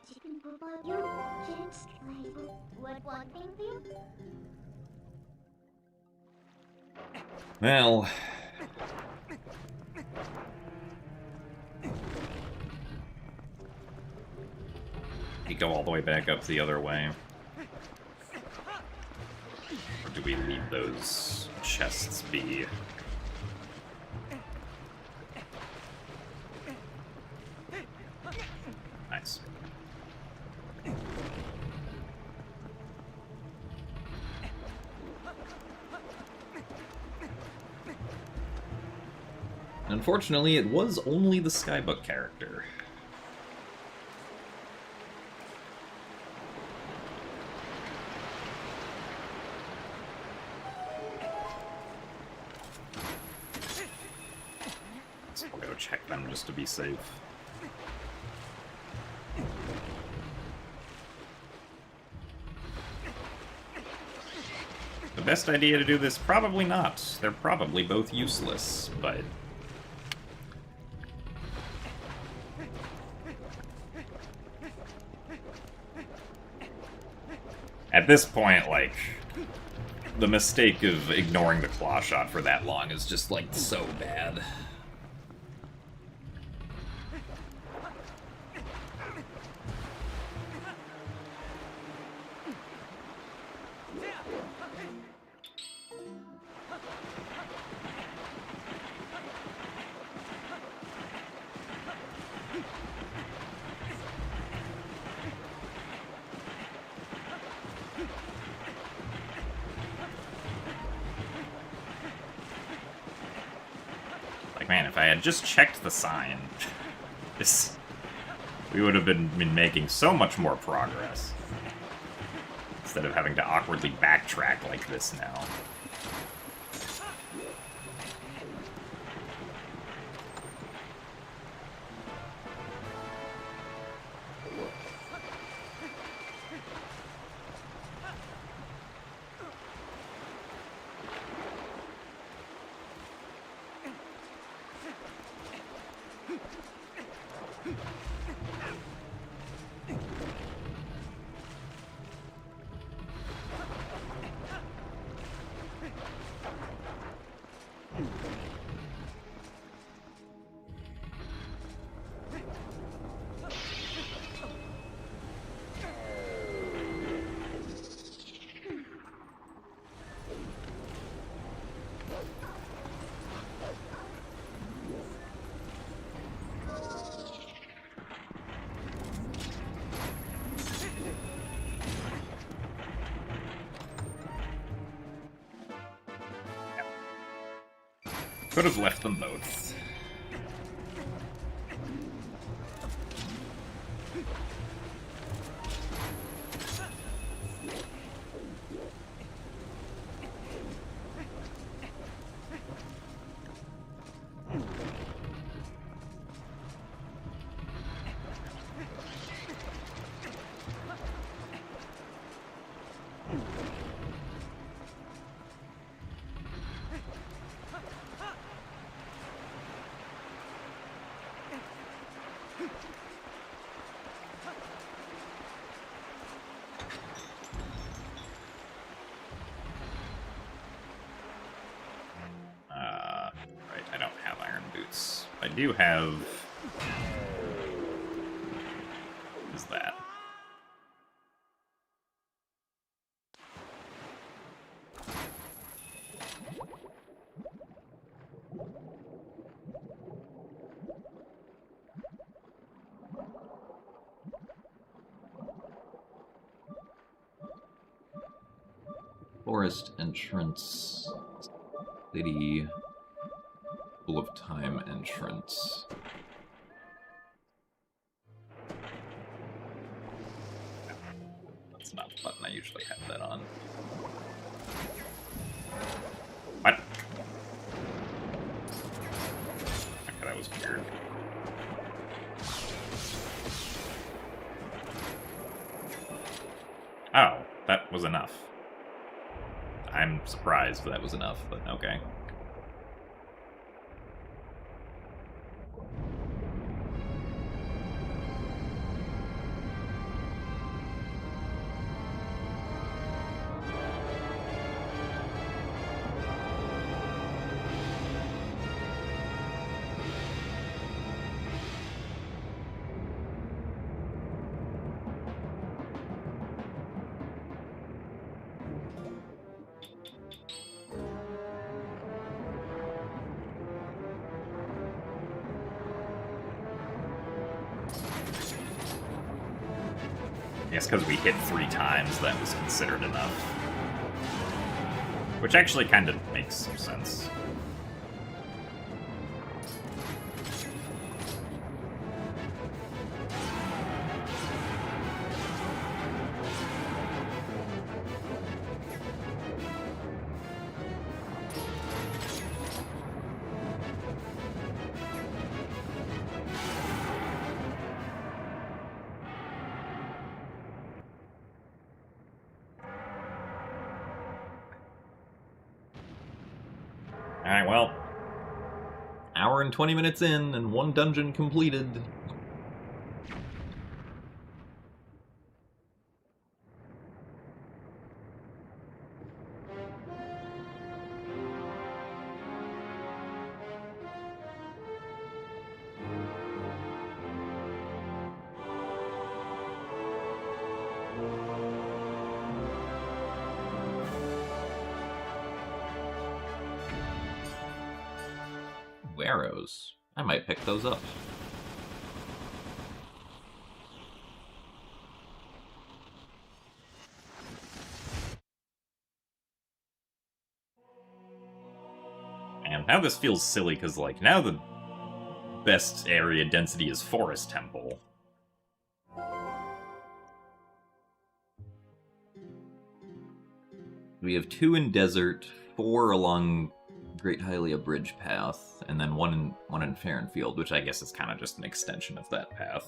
Chicken provide you chips flavor. What one thing for you? Well... we go all the way back up the other way. Or do we leave those chests be? Nice. Unfortunately, it was only the Skybook character. We'll go check them just to be safe. The best idea to do this? Probably not. They're probably both useless, but... At this point, like, the mistake of ignoring the claw shot for that long is just, like, so bad. Man, if I had just checked the sign, we would have been making so much more progress. Instead of having to awkwardly backtrack like this now. Could have left them both. Right, I don't have iron boots. I do have... What is that? Forest entrance, city, full of time entrance. That's not the button I usually have that on. What? Okay, that was weird. Oh, that was enough. I'm surprised that was enough, but okay. Yes, because we hit 3 times, that was considered enough. Which actually kind of makes some sense. Alright, well. Hour and 20 minutes in, and one dungeon completed. Arrows. I might pick those up. And now this feels silly, because, like, now the best area density is Forest Temple. We have 2 in Desert, 4 along Great Hylia Bridge path, and then one in Faron Field, which I guess is kind of just an extension of that path.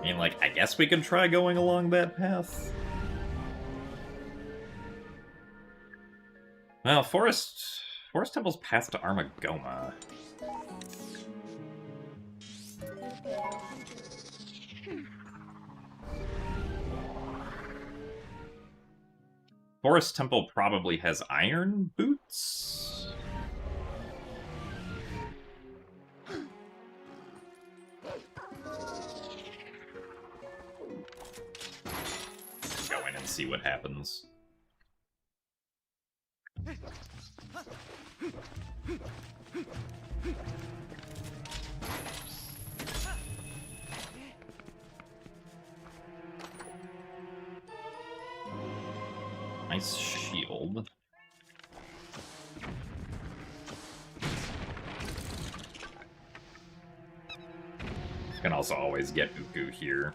I mean, like, I guess we could try going along that path. Well, Forest Temple's path to Armagoma. Forest Temple probably has iron boots? Go in and see what happens. Nice shield. You can also always get Uku here.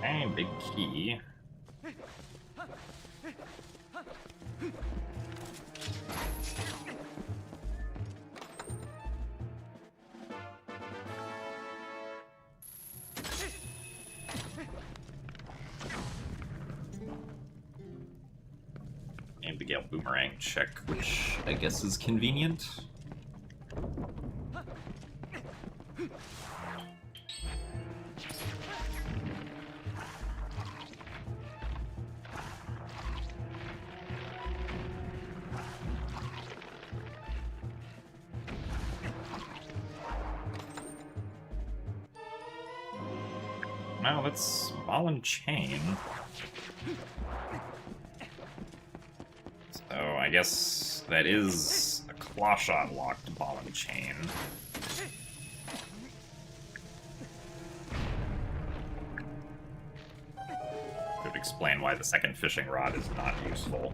Hey, big key. And the Gale Boomerang check, which I guess is convenient. No, that's Ball and Chain. So I guess that is a Clawshot locked Ball and Chain. Could explain why the second fishing rod is not useful.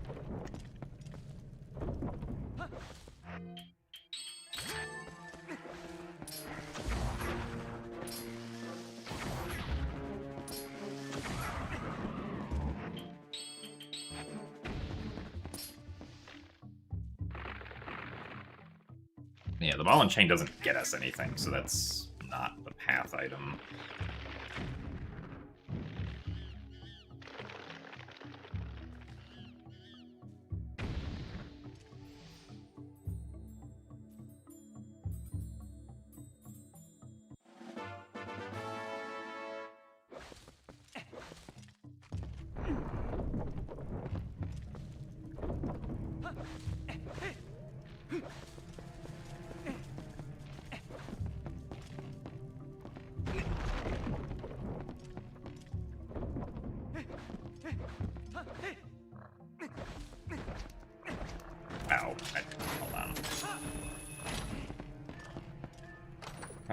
Yeah, the Ball and Chain doesn't get us anything, so that's not the path item.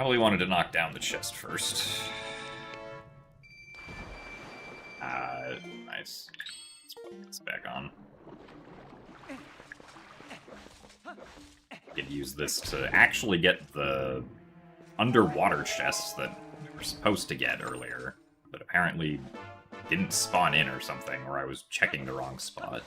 Probably wanted to knock down the chest first. Nice. Let's put this back on. Could use this to actually get the underwater chests that we were supposed to get earlier, but apparently didn't spawn in or something, or I was checking the wrong spot.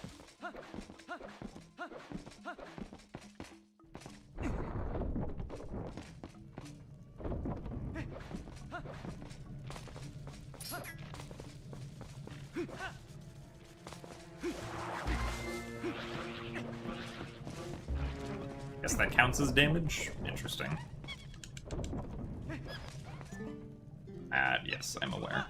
Guess that counts as damage? Interesting. Yes, I'm aware.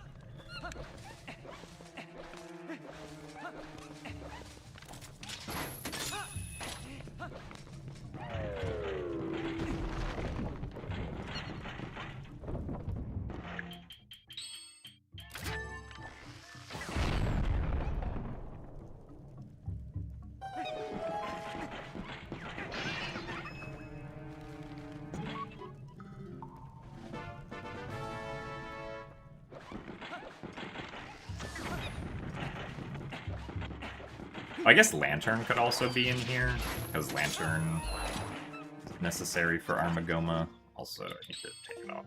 I guess Lantern could also be in here, because Lantern is necessary for Armagoma. Also, I need to take it off.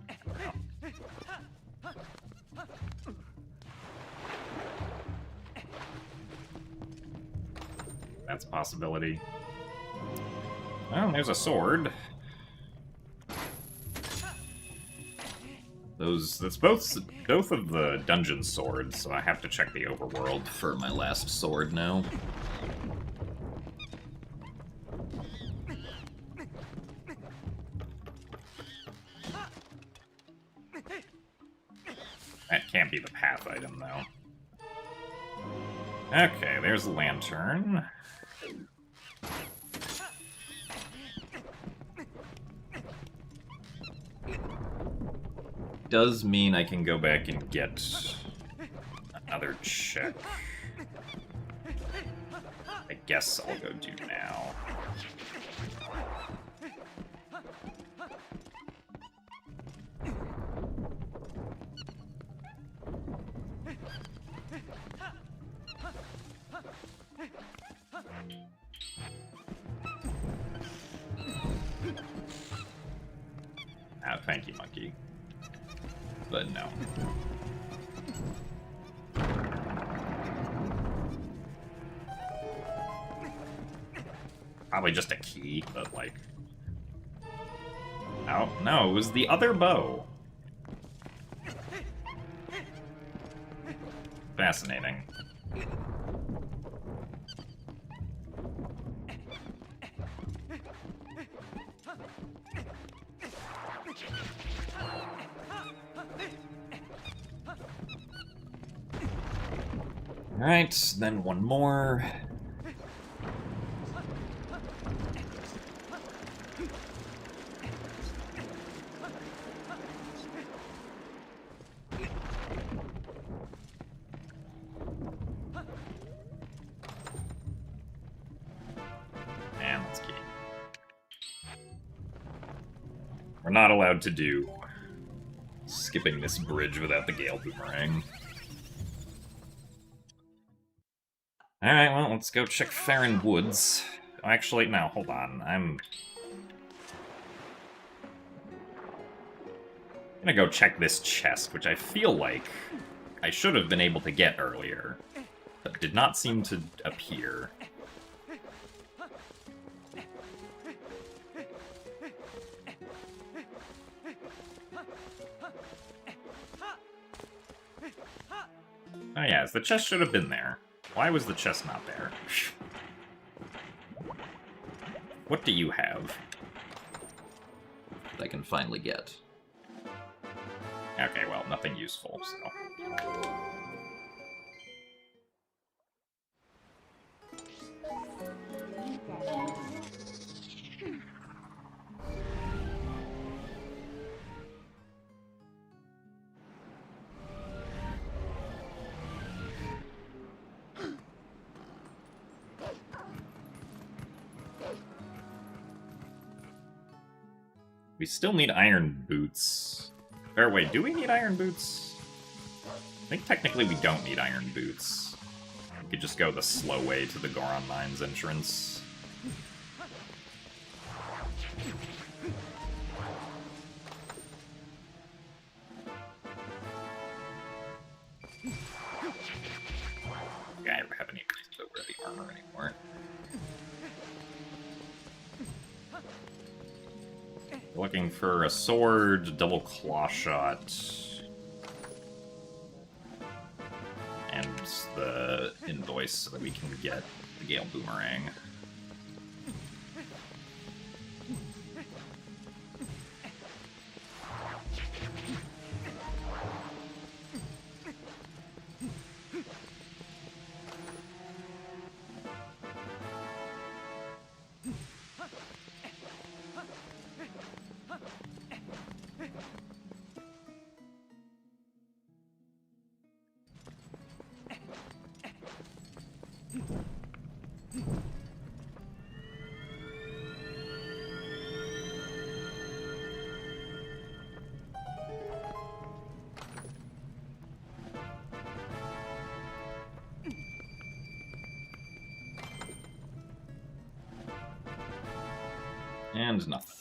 That's a possibility. Oh, there's a sword. That's both of the dungeon swords, so I have to check the overworld for my last sword now. That can't be the path item, though. Okay, there's the Lantern. Does mean I can go back and get another check. I guess I'll go do now. Thank you, monkey. But no. Probably just a key, but like... Oh, no, it was the other bow. Fascinating. Alright, then one more. And let's keep. We're not allowed to do skipping this bridge without the Gale Boomerang. Alright, well, let's go check Farron Woods. Oh, actually, no, hold on. I'm gonna go check this chest, which I feel like I should have been able to get earlier, but did not seem to appear. Oh yeah, the chest should have been there. Why was the chest not there? What do you have that I can finally get? Okay, well, nothing useful, so... We still need iron boots. Or wait, do we need iron boots? I think technically we don't need iron boots. We could just go the slow way to the Goron Mines entrance. Yeah, I don't have any reason to wear the armor anymore. Looking for a sword, double claw shot, and the invoice so that we can get the Gale Boomerang. And nothing.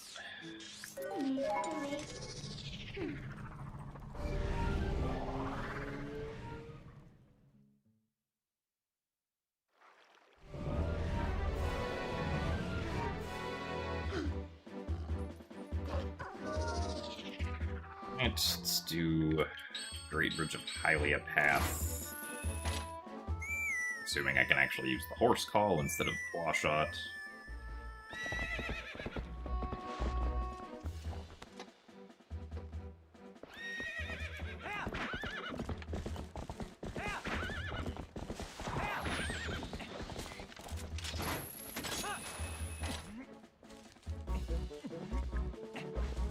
Right, let's do Great Bridge of Hylia Path. Assuming I can actually use the Horse Call instead of Claw Shot.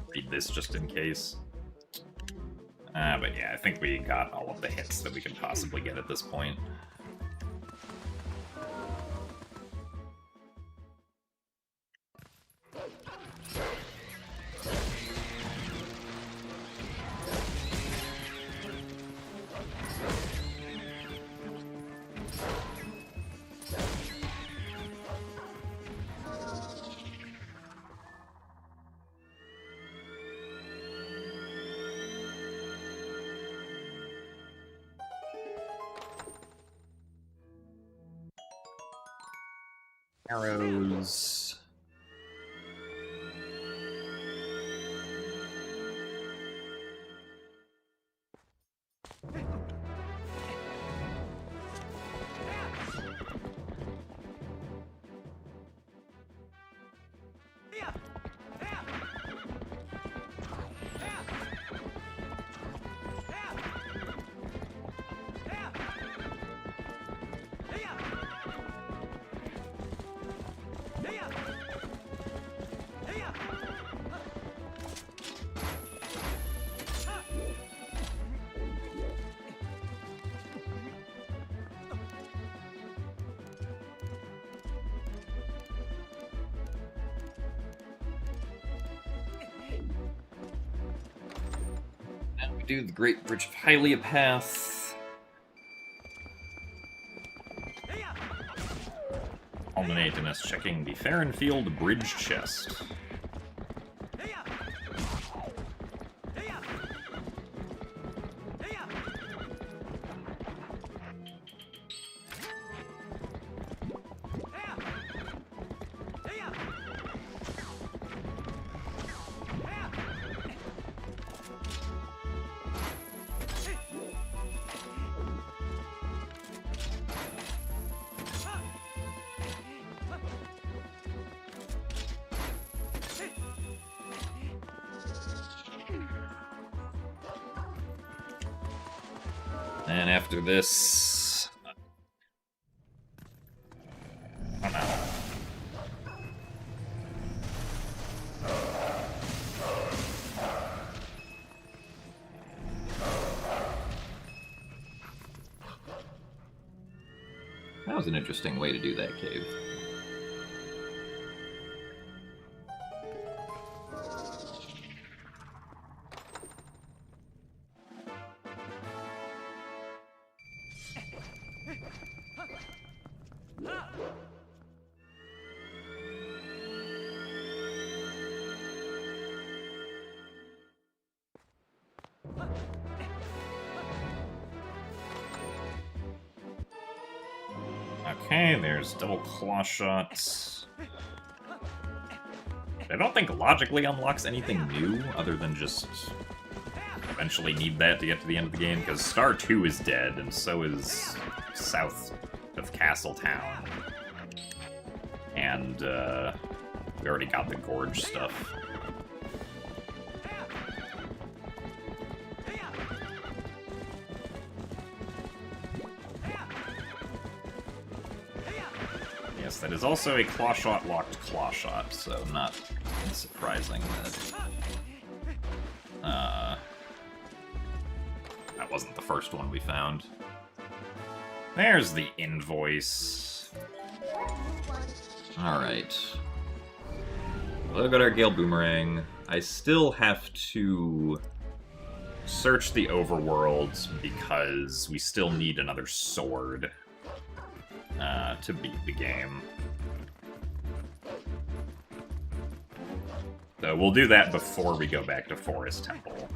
Read this just in case. But yeah, I think we got all of the hits that we could possibly get at this point. Arrows. Do the Great Bridge of Hylia Path. Culminate in us checking the Farrenfield Bridge Chest. And after this... oh no. That was an interesting way to do that cave. Okay, there's double claw shots. I don't think logically unlocks anything new, other than just eventually need that to get to the end of the game, because Star 2 is dead, and so is south of Castle Town. And, we already got the Gorge stuff. Yes, that is also a claw shot locked claw shot, so not surprising that that wasn't the first one we found. There's the invoice. Alright. Look at our Gale Boomerang. I still have to search the overworld because we still need another sword to beat the game. So we'll do that before we go back to Forest Temple.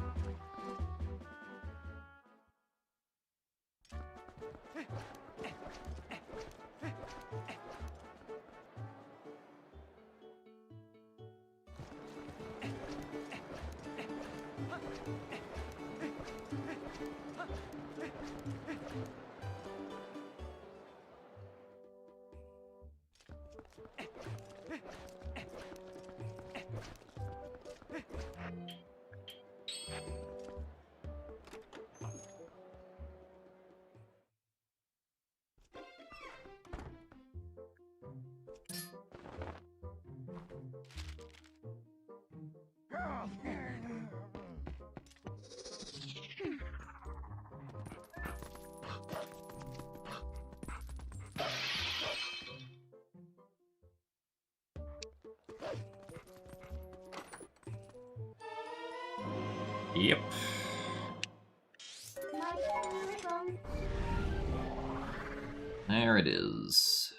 Yep. There it is.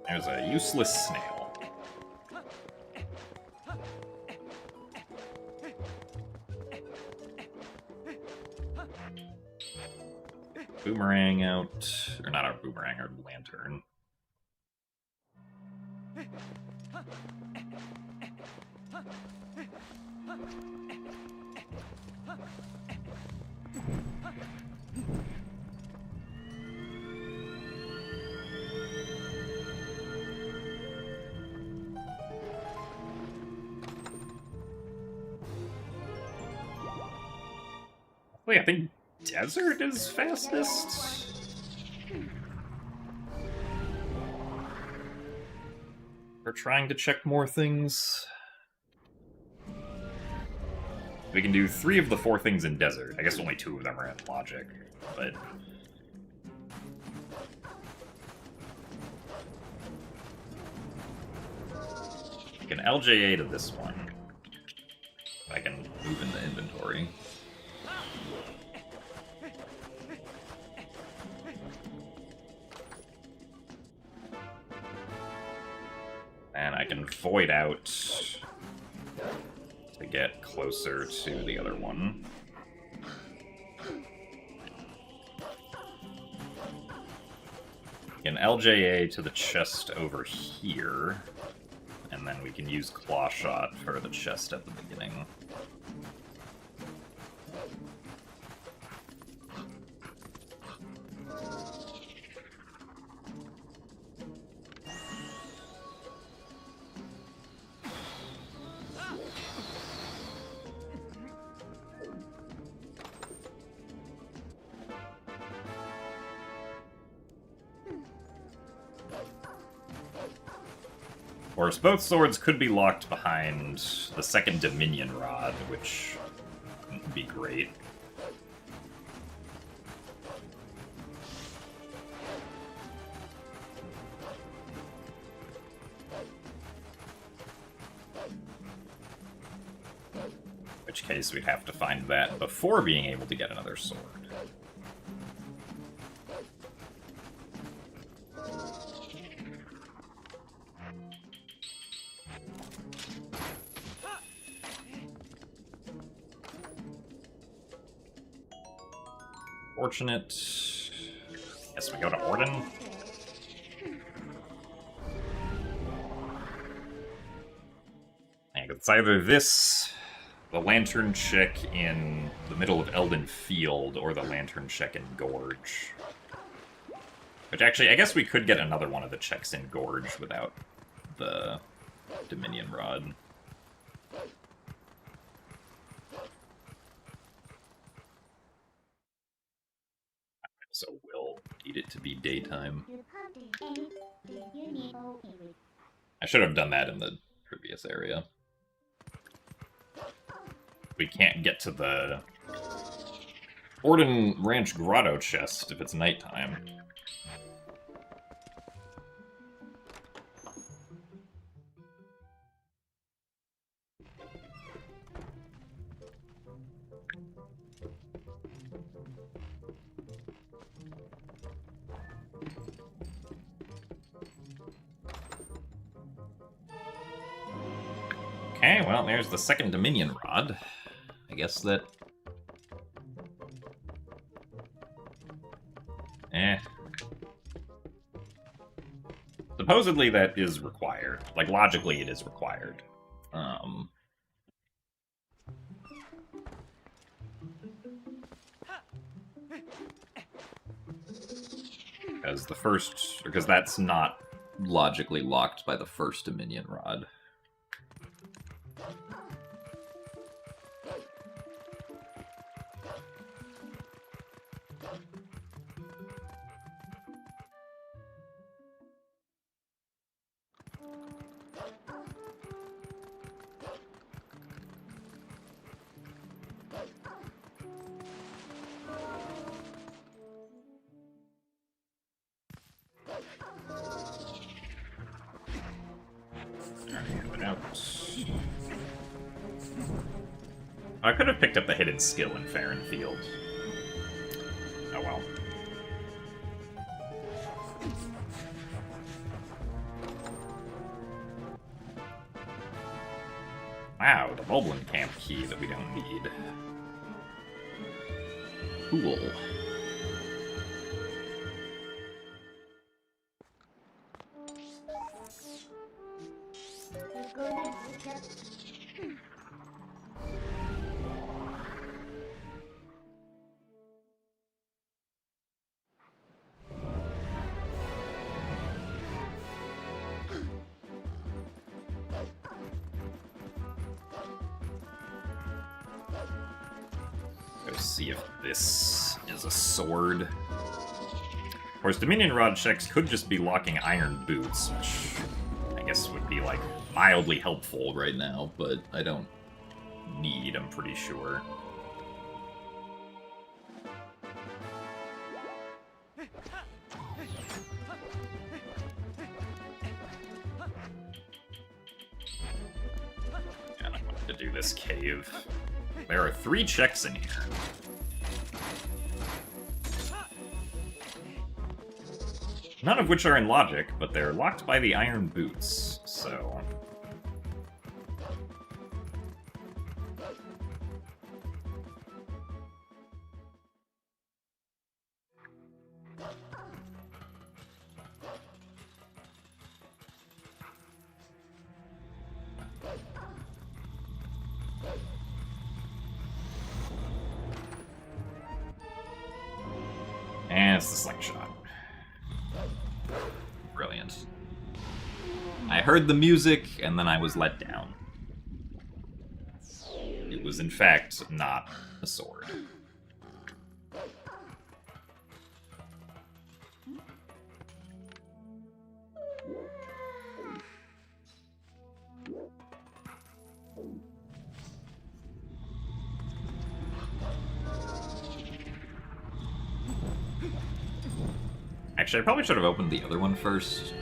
There's a useless snail. Boomerang out, or not our boomerang, our lantern. Wait, I think desert is fastest? We're trying to check more things. We can do 3 of the 4 things in desert. I guess only 2 of them are in logic, but... I can LJA to this one. I can move into inventory. And I can void out to get closer to the other one. An LJA to the chest over here, and then we can use Claw Shot for the chest at the beginning. Of course, both swords could be locked behind the second Dominion Rod, which would be great. In which case, we'd have to find that before being able to get another sword. Unfortunate. Guess we go to Orden. And it's either this, the Lantern Check in the middle of Elden Field, or the Lantern Check in Gorge. Which actually, I guess we could get another one of the checks in Gorge without the Dominion Rod. So we'll need it to be daytime. I should have done that in the previous area. We can't get to the Orden Ranch Grotto chest if it's nighttime. Okay, well, there's the second Dominion Rod. I guess that... Supposedly that is required. Like, logically it is required. As the first... Because that's not logically locked by the first Dominion Rod. I could have picked up the hidden skill in Farron Field. Oh well. Wow, the Moblin Camp key that we don't need. Cool. See if this is a sword. Of course, Dominion Rod checks could just be locking iron boots, which I guess would be, like, mildly helpful right now, but I don't need, I'm pretty sure. And I'm going to do this cave. There are 3 checks in here. None of which are in logic, but they're locked by the iron boots, so... And it's the slingshot. Brilliant. I heard the music, and then I was let down. It was, in fact, not a sword. Actually, I probably should have opened the other one first.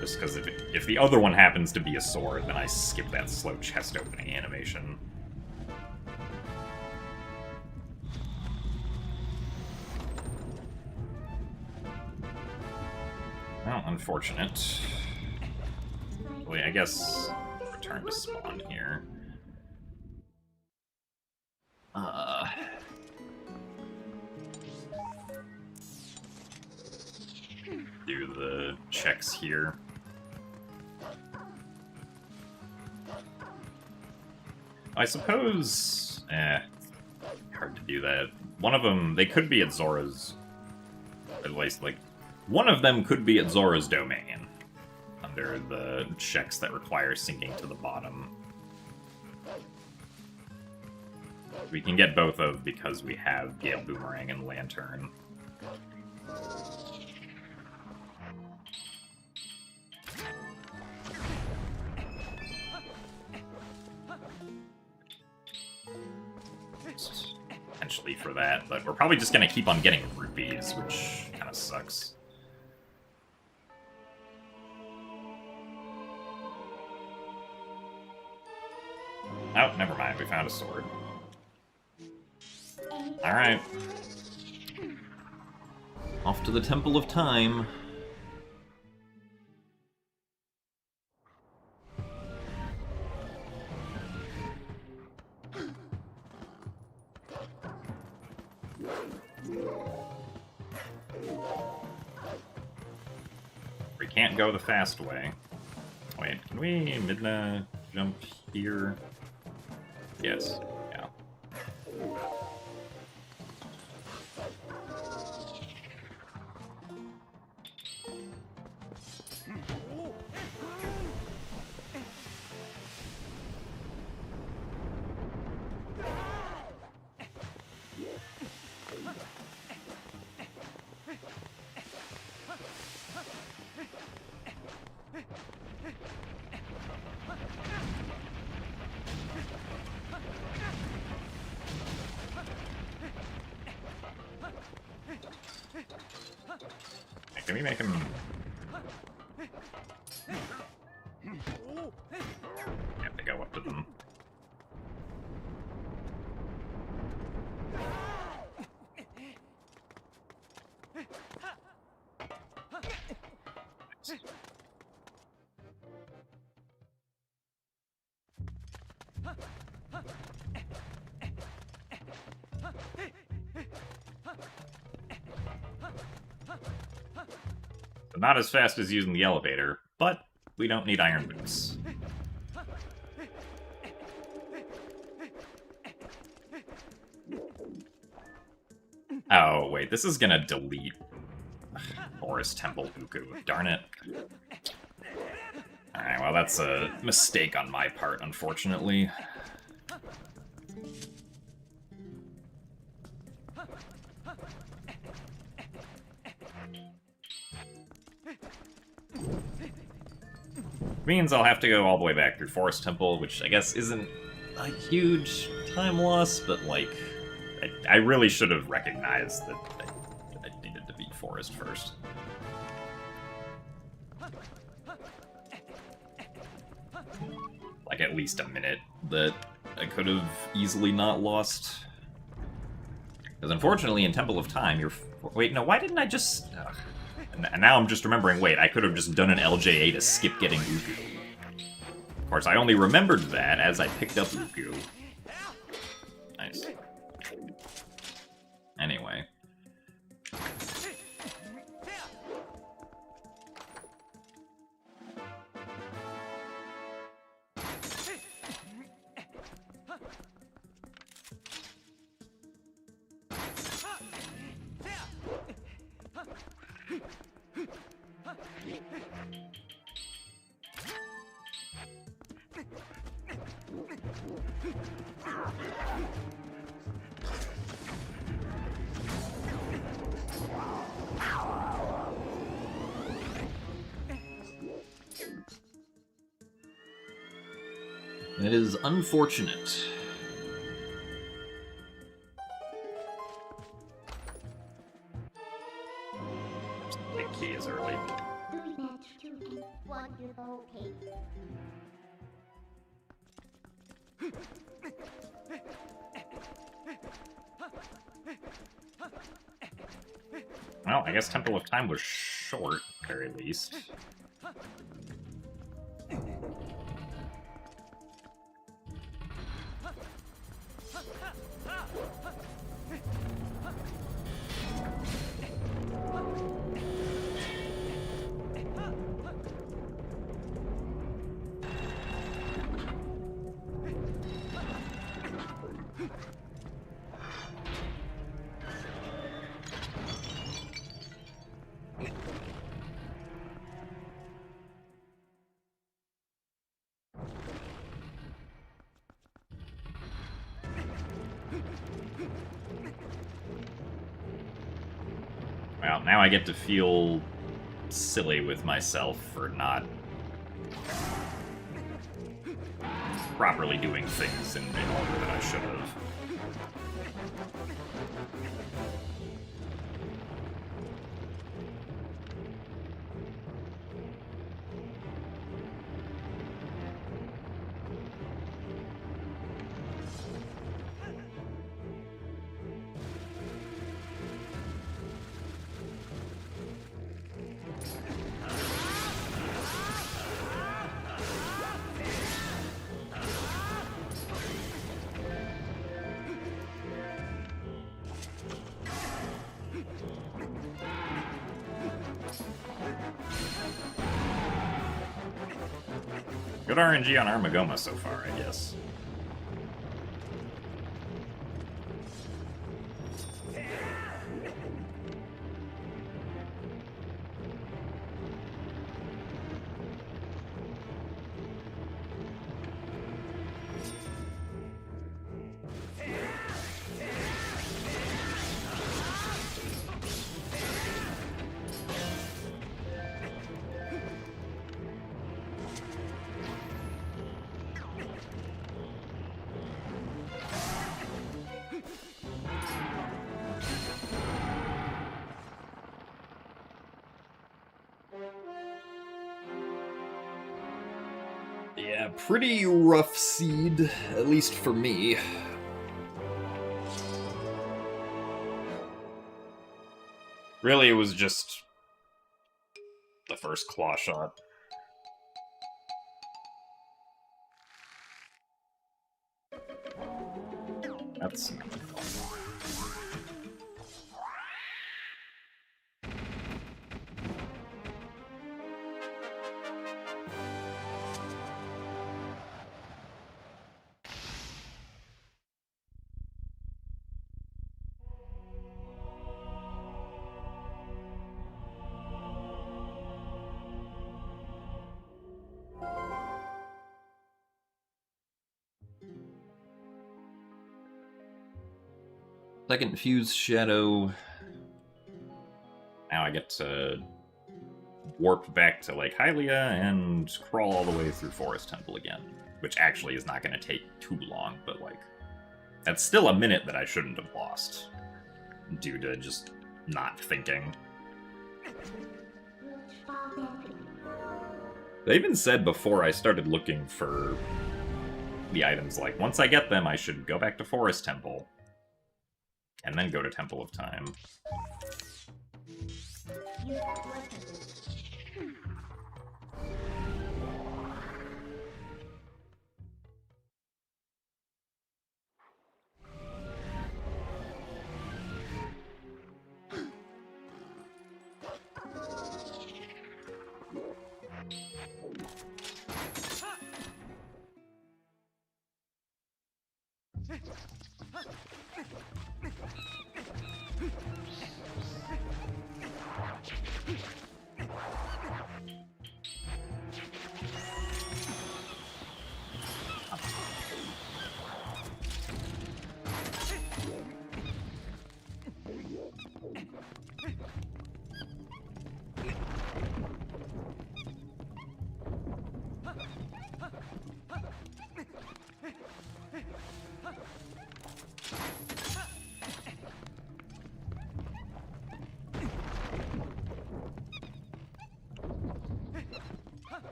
Just because if the other one happens to be a sword, then I skip that slow chest opening animation. Well, unfortunate. Well, I guess return to spawn here. do the checks here. I suppose... hard to do that. One of them, they could be at Zora's... At least, like, one of them could be at Zora's domain. Under the checks that require sinking to the bottom. We can get both of because we have Gale Boomerang and Lantern. Potentially for that, but we're probably just gonna keep on getting rupees, which kind of sucks. Oh, never mind, we found a sword. Alright. Off to the Temple of Time. We can't go the fast way. Wait, can we Midna jump here? Yes. Yeah. Can we make him... Have to go up to them. Not as fast as using the elevator, but we don't need iron boots. Oh, wait, this is gonna delete Forest Temple Uku. Darn it. Alright, well, that's a mistake on my part, unfortunately. Means I'll have to go all the way back through Forest Temple, which I guess isn't a huge time loss, but, like, I really should have recognized that I needed to beat Forest first. Like, at least a minute that I could have easily not lost. Because unfortunately, in Temple of Time, you're... Wait, no, why didn't I just... And now I'm just remembering, wait, I could have just done an LJA to skip getting Uku. Of course, I only remembered that as I picked up Uku. Nice. Anyway. It is unfortunate. The key is early. Rematch 2 and wonderful cake. Well, I guess Temple of Time was short, at the very least. Well, now I get to feel silly with myself for not properly doing things in order that I should have. Good RNG on Armagoma so far, I guess. Yeah, pretty rough seed, at least for me. Really, it was just the first claw shot. That's... Second Fuse Shadow. Now I get to warp back to Lake Hylia and crawl all the way through Forest Temple again. Which actually is not going to take too long, but like... That's still a minute that I shouldn't have lost. Due to just not thinking. They even said before I started looking for the items, like, once I get them, I should go back to Forest Temple. And then go to Temple of Time.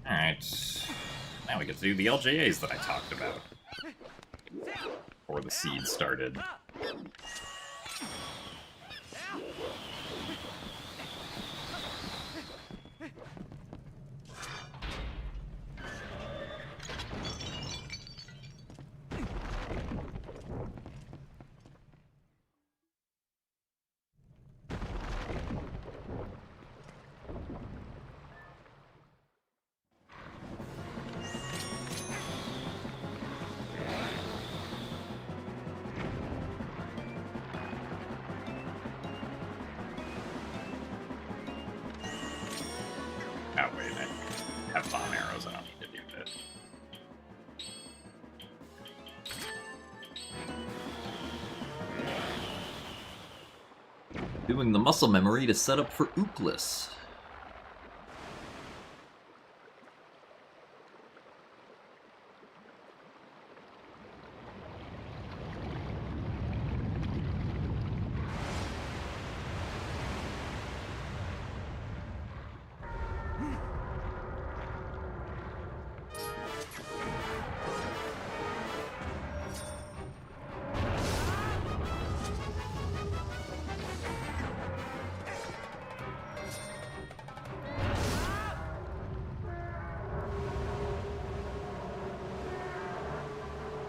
Alright, now we get to do the LJAs that I talked about. Before the seed started. Oh, wait, I have bomb arrows. I don't need to do that. Doing the muscle memory to set up for Ooklis.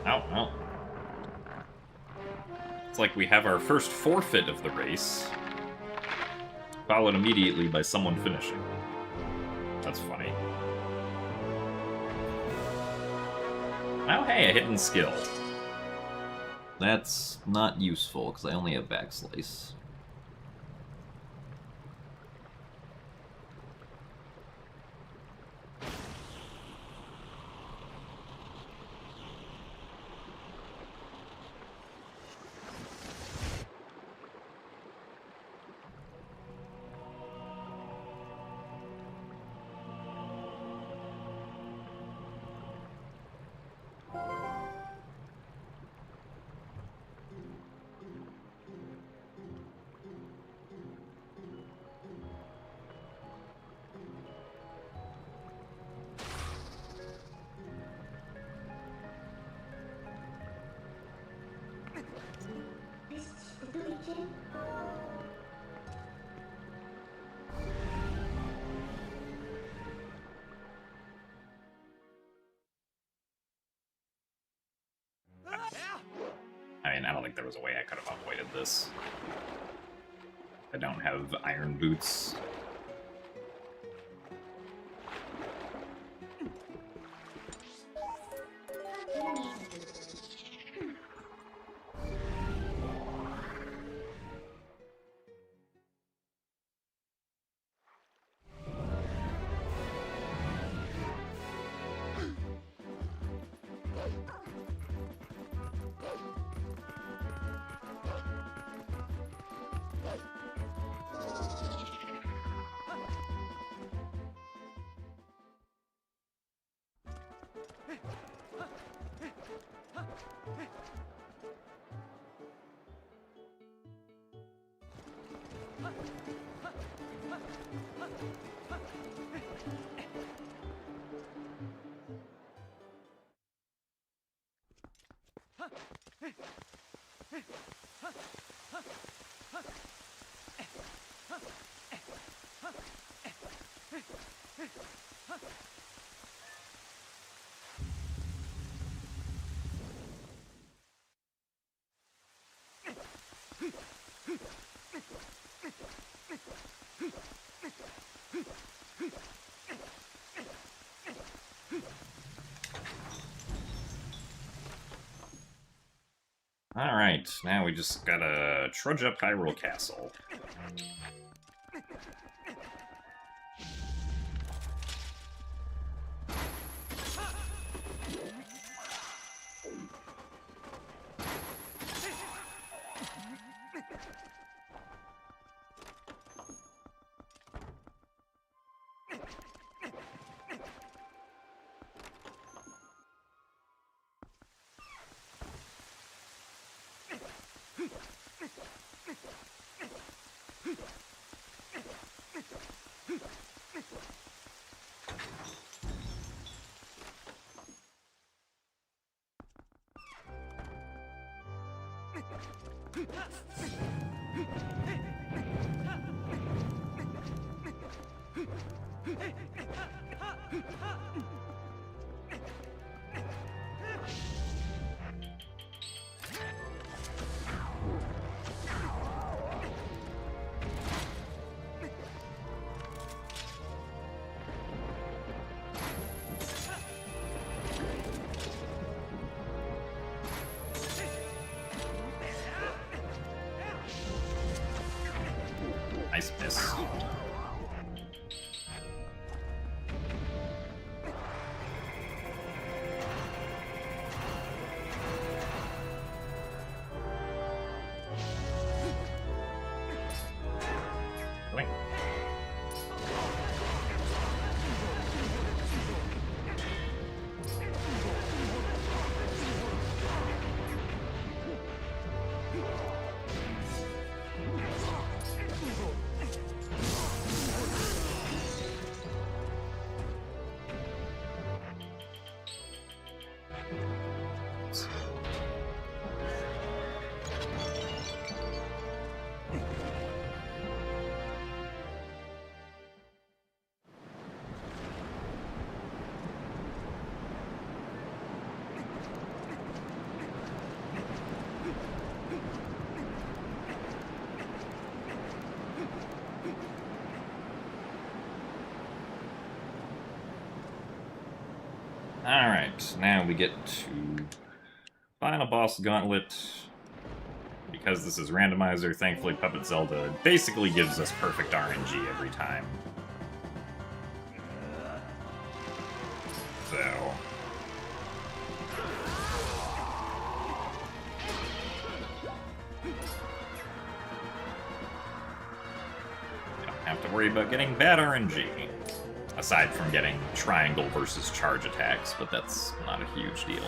Oh, well. It's like we have our first forfeit of the race, followed immediately by someone finishing. That's funny. Oh, hey, a hidden skill. That's not useful, because I only have backslice. I mean, I don't think there was a way I could have avoided this. I don't have iron boots. Alright, now we just gotta trudge up Hyrule Castle. Nice miss. Alright, now we get to Final Boss Gauntlet. Because this is Randomizer, thankfully Puppet Zelda basically gives us perfect RNG every time. So... don't have to worry about getting bad RNG. Aside from getting triangle versus charge attacks, but that's not a huge deal.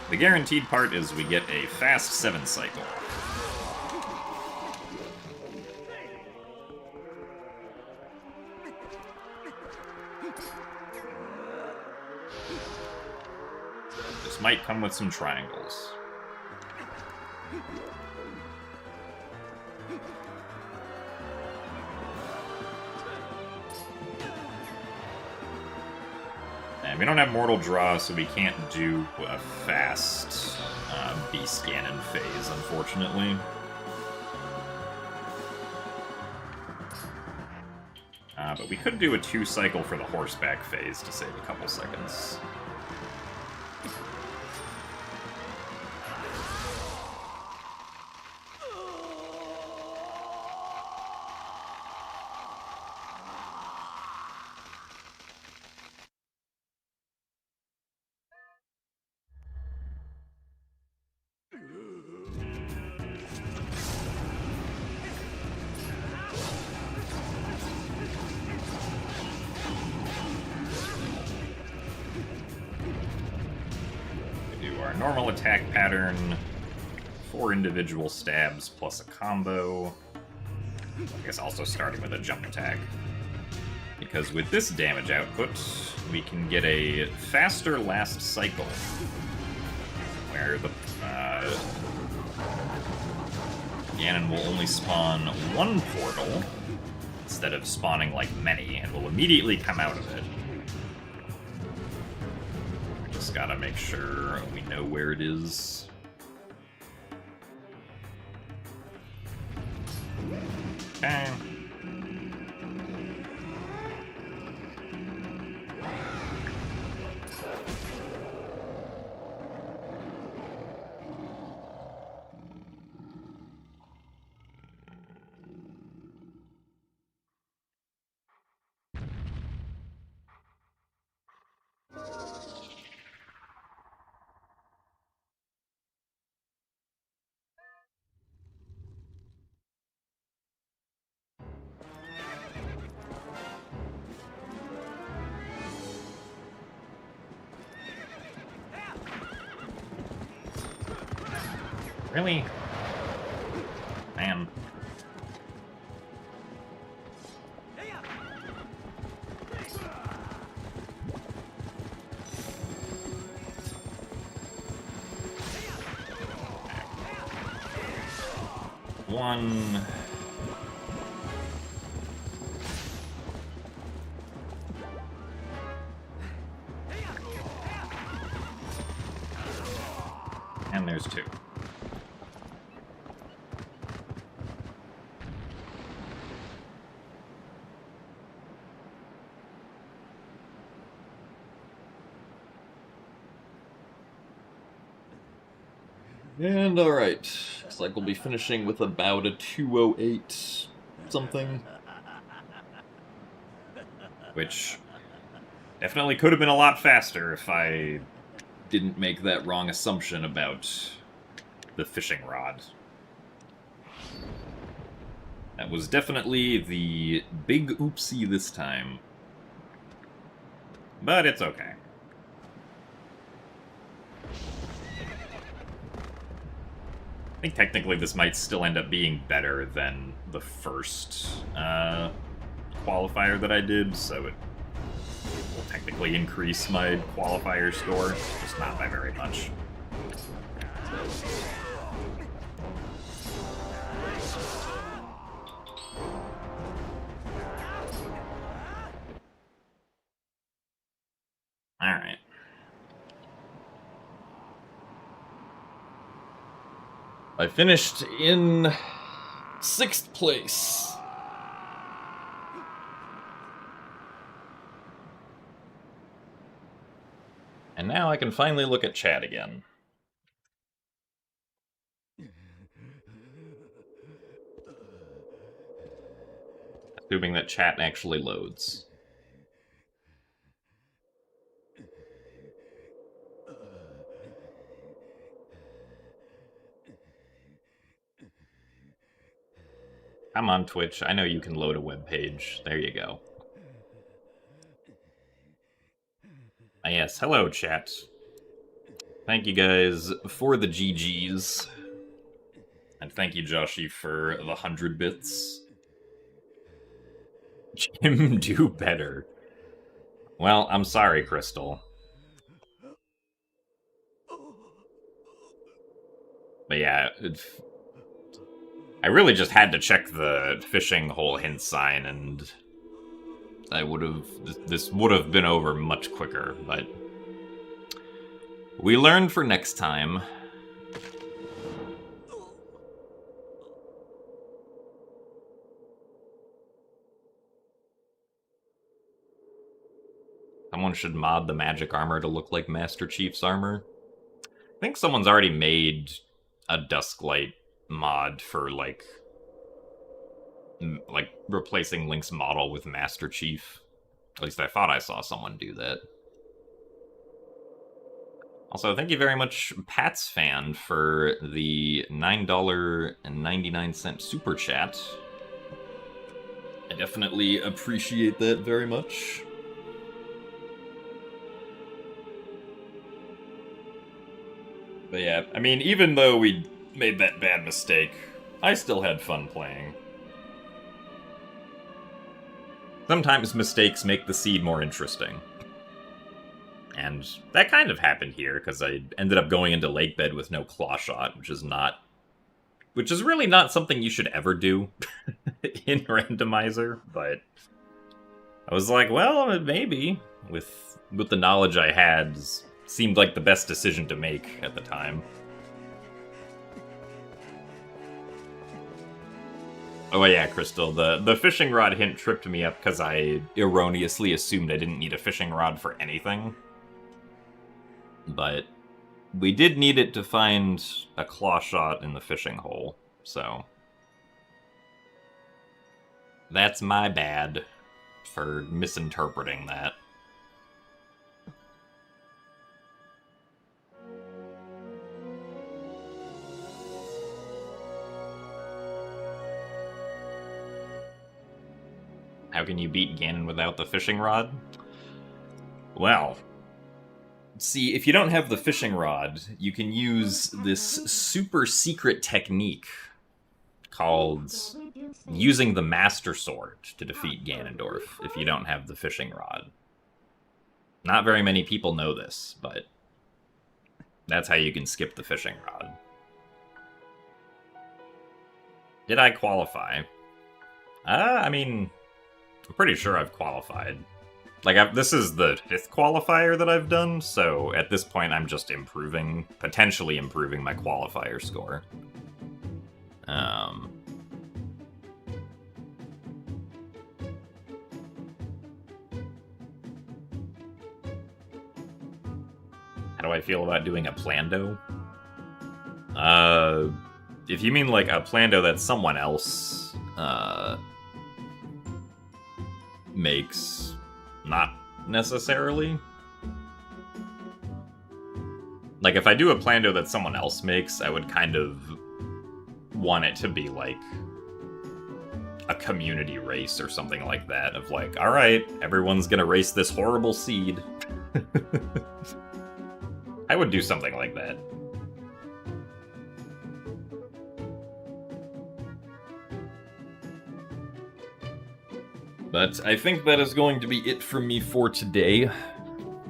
The guaranteed part is we get a fast 7 cycle. This might come with some triangles. And we don't have Mortal Draw, so we can't do a fast Beast Ganon phase, unfortunately. But we could do a 2 cycle for the horseback phase to save a couple seconds. Normal attack pattern, 4 individual stabs plus a combo. I guess also starting with a jump attack. Because with this damage output, we can get a faster last cycle. Where the Ganon will only spawn 1 portal, instead of spawning like many, and will immediately come out of it. Just gotta make sure we know where it is. Okay. Really? Man. One. And there's 2. And alright, looks like we'll be finishing with about a 208 something. Which definitely could have been a lot faster if I Didn't make that wrong assumption about... the fishing rod. That was definitely the big oopsie this time. But it's okay. I think technically this might still end up being better than the first qualifier that I did, so it will technically increase my qualifier score, just not by very much. Alright. I finished in 6th place. And now I can finally look at chat again. Assuming that chat actually loads. I'm on Twitch. I know you can load a web page. There you go. Yes, hello, chat. Thank you guys for the GGs. And thank you, Joshi, for the 100 bits. Jim, do better. Well, I'm sorry, Crystal. But yeah, I really just had to check the fishing hole hint sign, and I would have... This would have been over much quicker, but... we learned for next time. Someone should mod the magic armor to look like Master Chief's armor. I think someone's already made a Dusklight mod for, like replacing Link's model with Master Chief. At least I thought I saw someone do that. Also, thank you very much, Pat's Fan, for the $9.99 super chat. I definitely appreciate that very much. But yeah, I mean, even though we made that bad mistake, I still had fun playing. Sometimes mistakes make the seed more interesting. And that kind of happened here, because I ended up going into Lake Bed with no claw shot, which is really not something you should ever do in Randomizer, but I was like, well, maybe, with the knowledge I had, seemed like the best decision to make at the time. Oh yeah, Crystal, the fishing rod hint tripped me up because I erroneously assumed I didn't need a fishing rod for anything. But we did need it to find a claw shot in the fishing hole, so... that's my bad for misinterpreting that. How can you beat Ganon without the fishing rod? Well, see, if you don't have the fishing rod, you can use this super secret technique called using the Master Sword to defeat Ganondorf if you don't have the fishing rod. Not very many people know this, but that's how you can skip the fishing rod. Did I qualify? I mean... I'm pretty sure I've qualified. Like, this is the 5th qualifier that I've done, so at this point I'm just potentially improving my qualifier score. How do I feel about doing a Plando? If you mean like a Plando that someone else, makes, not necessarily. Like, if I do a Plando that someone else makes, I would kind of want it to be like a community race or something like that, of like, alright, everyone's gonna race this horrible seed. I would do something like that. But I think that is going to be it from me for today.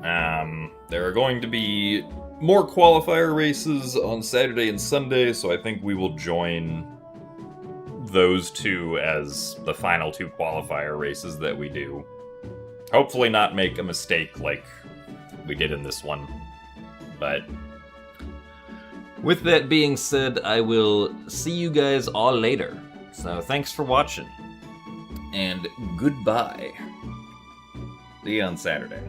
There are going to be more qualifier races on Saturday and Sunday, so I think we will join those two as the final 2 qualifier races that we do. Hopefully not make a mistake like we did in this one. But with that being said, I will see you guys all later. So thanks for watching. And goodbye. See you on Saturday.